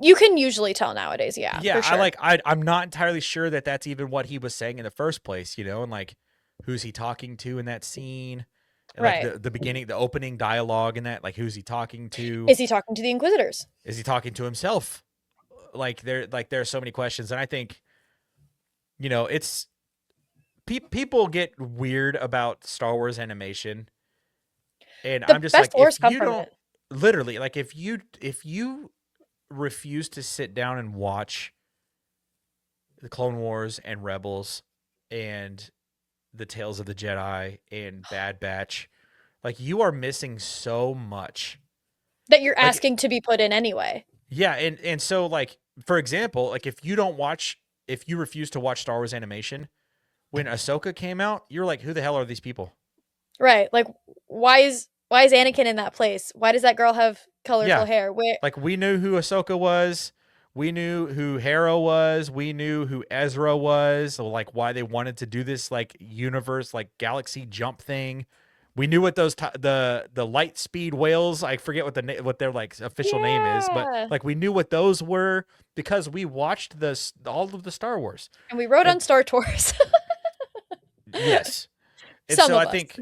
Speaker 2: You can usually tell nowadays, yeah,
Speaker 1: Yeah,
Speaker 2: for sure.
Speaker 1: I'm not entirely sure that that's even what he was saying in the first place, you know, and like who's he talking to in that scene? And like
Speaker 2: Right.
Speaker 1: the beginning, the opening dialogue in that, like who's he talking to?
Speaker 2: Is he talking to the Inquisitors?
Speaker 1: Is he talking to himself? There are so many questions, and I think, you know, it's people get weird about Star Wars animation, and
Speaker 2: The
Speaker 1: I'm just
Speaker 2: best
Speaker 1: like,
Speaker 2: wars
Speaker 1: if
Speaker 2: come
Speaker 1: you
Speaker 2: from
Speaker 1: don't,
Speaker 2: it.
Speaker 1: literally, like if you refuse to sit down and watch the Clone Wars and Rebels and the Tales of the Jedi and Bad Batch, like you are missing so much.
Speaker 2: That you're
Speaker 1: Like,
Speaker 2: asking to be put in anyway.
Speaker 1: yeah, and so like for example, like if you refuse to watch Star Wars animation, when Ahsoka came out, you're like, who the hell are these people?
Speaker 2: Right. Like why is Anakin in that place? Why does that girl have colorful
Speaker 1: Yeah,
Speaker 2: hair? Where
Speaker 1: like we knew who Ahsoka was. We knew who Hera was. We knew who Ezra was. So like why they wanted to do this like universe, like galaxy jump thing. We knew what those the light speed whales. I forget what what their like official name is, but
Speaker 2: Yeah.
Speaker 1: like we knew what those were because we watched all of the Star Wars.
Speaker 2: And we rode
Speaker 1: And
Speaker 2: on Star Tours.
Speaker 1: yes, and
Speaker 2: Some
Speaker 1: so
Speaker 2: of
Speaker 1: I
Speaker 2: us.
Speaker 1: think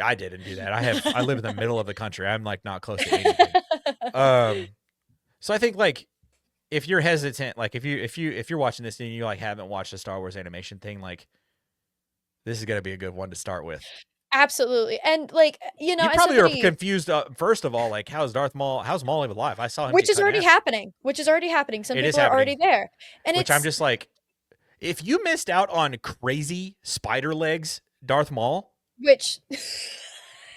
Speaker 1: I didn't do that. I live in the middle of the country. I'm like not close to anything. Um, so I think like if you're hesitant, like if you're watching this and you like haven't watched the Star Wars animation thing, like this is gonna be a good one to start with.
Speaker 2: Absolutely. And like,
Speaker 1: You
Speaker 2: as
Speaker 1: probably are
Speaker 2: somebody
Speaker 1: confused. First of all, like how's Darth Maul? How's Maul even alive? I saw him
Speaker 2: which
Speaker 1: get
Speaker 2: is
Speaker 1: cut in
Speaker 2: already
Speaker 1: half.
Speaker 2: happening, which is already happening. Some
Speaker 1: It is
Speaker 2: people are
Speaker 1: happening,
Speaker 2: already there. And
Speaker 1: which I'm
Speaker 2: it's
Speaker 1: just like, if you missed out on crazy spider legs Darth Maul,
Speaker 2: which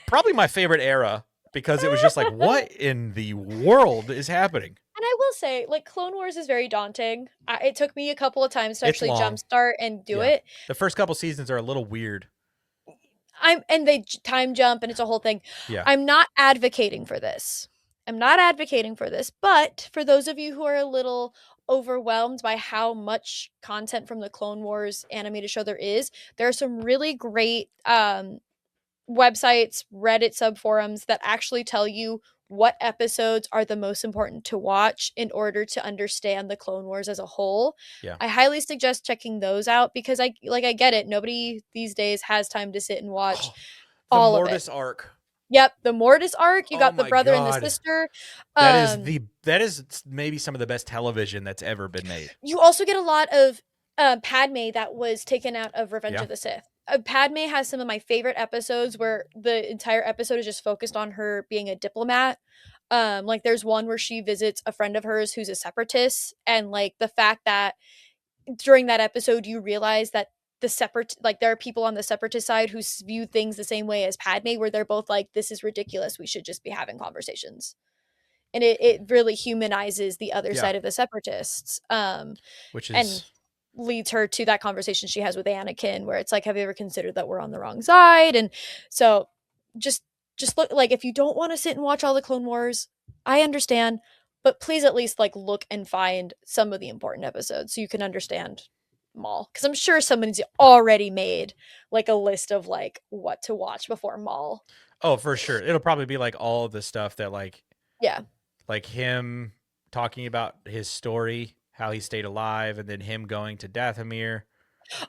Speaker 1: probably my favorite era because it was just like, what in the world is happening?
Speaker 2: And I will say, like, Clone Wars is very daunting. It took me a couple of times to
Speaker 1: It's
Speaker 2: actually
Speaker 1: long.
Speaker 2: jumpstart and do
Speaker 1: Yeah,
Speaker 2: it.
Speaker 1: the first couple seasons are a little weird.
Speaker 2: And they time jump and it's a whole thing.
Speaker 1: Yeah.
Speaker 2: I'm not advocating for this. I'm not advocating for this, but for those of you who are a little overwhelmed by how much content from the Clone Wars animated show there are some really great websites, Reddit subforums that actually tell you what episodes are the most important to watch in order to understand the Clone Wars as a whole.
Speaker 1: Yeah.
Speaker 2: I highly suggest checking those out because I get it. Nobody these days has time to sit and watch
Speaker 1: Oh, the
Speaker 2: all of it.
Speaker 1: Mortis arc.
Speaker 2: Yep, the Mortis arc, you
Speaker 1: Oh
Speaker 2: got the
Speaker 1: my
Speaker 2: brother and the
Speaker 1: god.
Speaker 2: sister.
Speaker 1: That is maybe some of the best television that's ever been made.
Speaker 2: You also get a lot of Padme that was taken out of Revenge
Speaker 1: Yeah.
Speaker 2: of the Sith. Padme has some of my favorite episodes where the entire episode is just focused on her being a diplomat. Like there's one where she visits a friend of hers who's a separatist, and like the fact that during that episode you realize that there are people on the separatist side who view things the same way as Padme, where they're both like, this is ridiculous. We should just be having conversations. And it really humanizes the other
Speaker 1: Yeah.
Speaker 2: side of the separatists.
Speaker 1: Which
Speaker 2: And
Speaker 1: is
Speaker 2: leads her to that conversation she has with Anakin, where it's like, have you ever considered that we're on the wrong side? And so just look, like, if you don't want to sit and watch all the Clone Wars, I understand, but please at least like look and find some of the important episodes so you can understand Maul. Because I'm sure somebody's already made like a list of like what to watch before Maul.
Speaker 1: oh, for sure. It'll probably be like all of the stuff that
Speaker 2: Yeah.
Speaker 1: like him talking about his story, how he stayed alive, and then him going to Dathomir,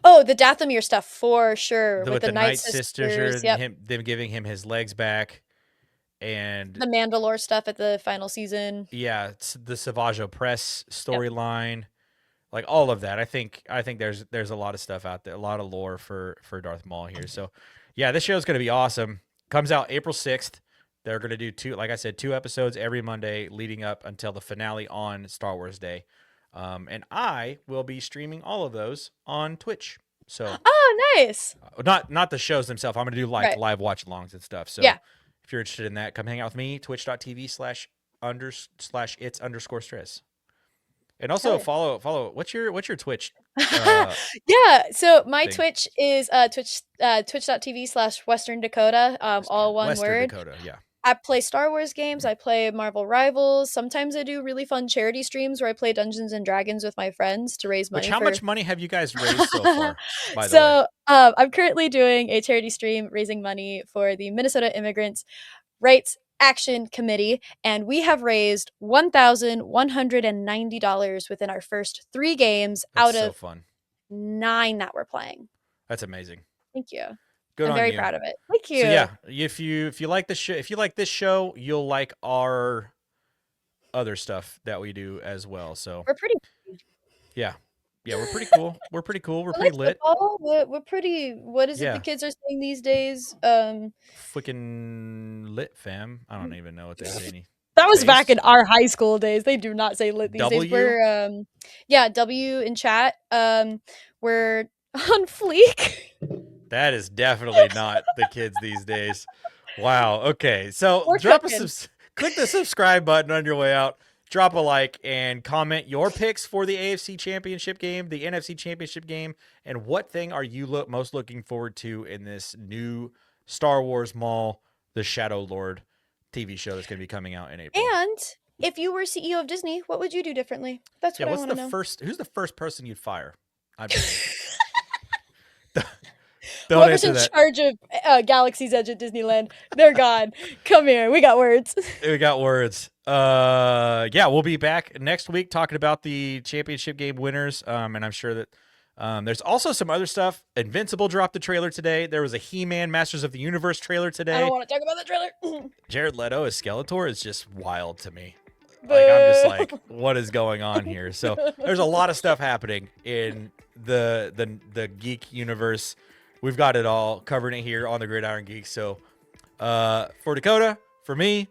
Speaker 2: Oh, the Dathomir stuff for sure with
Speaker 1: with
Speaker 2: the
Speaker 1: the
Speaker 2: Night
Speaker 1: Night Sisters,
Speaker 2: Sisters.
Speaker 1: and
Speaker 2: Yep.
Speaker 1: him them giving him his legs back, and
Speaker 2: The Mandalore stuff at the final season.
Speaker 1: yeah, it's the Savage Press storyline, like all of that. I think there's a lot of stuff out there, a lot of lore for Darth Maul here. So yeah, this show's gonna be awesome. Comes out April 6th. They're gonna do like I said, 2 episodes every Monday leading up until the finale on Star Wars Day. And I will be streaming all of those on Twitch. So
Speaker 2: Oh, nice.
Speaker 1: not the shows themselves. I'm gonna do like
Speaker 2: Right.
Speaker 1: live watch alongs and stuff. So
Speaker 2: Yeah.
Speaker 1: if you're interested in that, come hang out with me. Twitch.tv/it's_stress. And also
Speaker 2: Hell yeah.
Speaker 1: follow what's your Twitch
Speaker 2: Yeah, so my
Speaker 1: thing.
Speaker 2: Twitch is twitch.tv/Western Dakota, all one
Speaker 1: Western
Speaker 2: word.
Speaker 1: Dakota, yeah.
Speaker 2: I play Star Wars games, I play Marvel Rivals. Sometimes I do really fun charity streams where I play Dungeons and Dragons with my friends to raise
Speaker 1: Which
Speaker 2: money
Speaker 1: how
Speaker 2: for
Speaker 1: much money have you guys raised so far, by the way?
Speaker 2: So, I'm currently doing a charity stream raising money for the Minnesota Immigrants Rights Action Committee, and we have raised $1,190 within our first 3 games
Speaker 1: That's
Speaker 2: out
Speaker 1: so
Speaker 2: of
Speaker 1: fun.
Speaker 2: 9 that we're playing.
Speaker 1: That's amazing.
Speaker 2: Thank you.
Speaker 1: Good
Speaker 2: I'm
Speaker 1: on
Speaker 2: very
Speaker 1: you.
Speaker 2: proud of it. Thank
Speaker 1: So
Speaker 2: you.
Speaker 1: yeah, if you like this show, you'll like our other stuff that we do as well. So
Speaker 2: We're pretty
Speaker 1: yeah, yeah, we're pretty cool. We're pretty cool. We're
Speaker 2: I
Speaker 1: pretty
Speaker 2: like
Speaker 1: lit.
Speaker 2: football. We're pretty what is it the
Speaker 1: Yeah,
Speaker 2: kids are saying these days?
Speaker 1: freaking lit, fam. I don't even know what they say any
Speaker 2: That was back
Speaker 1: days.
Speaker 2: in our high school days. They do not say lit these days.
Speaker 1: W.
Speaker 2: We're yeah, W in chat. We're on fleek.
Speaker 1: That is definitely not the kids these days. Wow. Okay. So
Speaker 2: We're cooking.
Speaker 1: click the subscribe button on your way out. Drop a like and comment your picks for the AFC Championship game, the NFC Championship game, and what thing are you most looking forward to in this new Star Wars Maul, the Shadow Lord TV show that's going to be coming out in April.
Speaker 2: And if you were CEO of Disney, what would you do differently? That's
Speaker 1: Yeah,
Speaker 2: what I
Speaker 1: what's
Speaker 2: want to
Speaker 1: the
Speaker 2: know.
Speaker 1: who's the first person you'd fire? Don't
Speaker 2: Whoever's
Speaker 1: answer
Speaker 2: in
Speaker 1: that.
Speaker 2: charge of Galaxy's Edge at Disneyland, they're gone. Come here, we got words.
Speaker 1: We got words. Yeah, we'll be back next week talking about the championship game winners. And I'm sure that there's also some other stuff. Invincible dropped the trailer today. There was a He-Man Masters of the Universe trailer today.
Speaker 2: I don't want to talk about the trailer.
Speaker 1: Jared Leto as Skeletor is just wild to me. Like I'm just like, what is going on here? So there's a lot of stuff happening in the geek universe. We've got it all covering it here on the Gridiron Geeks. So for Dakota, for me,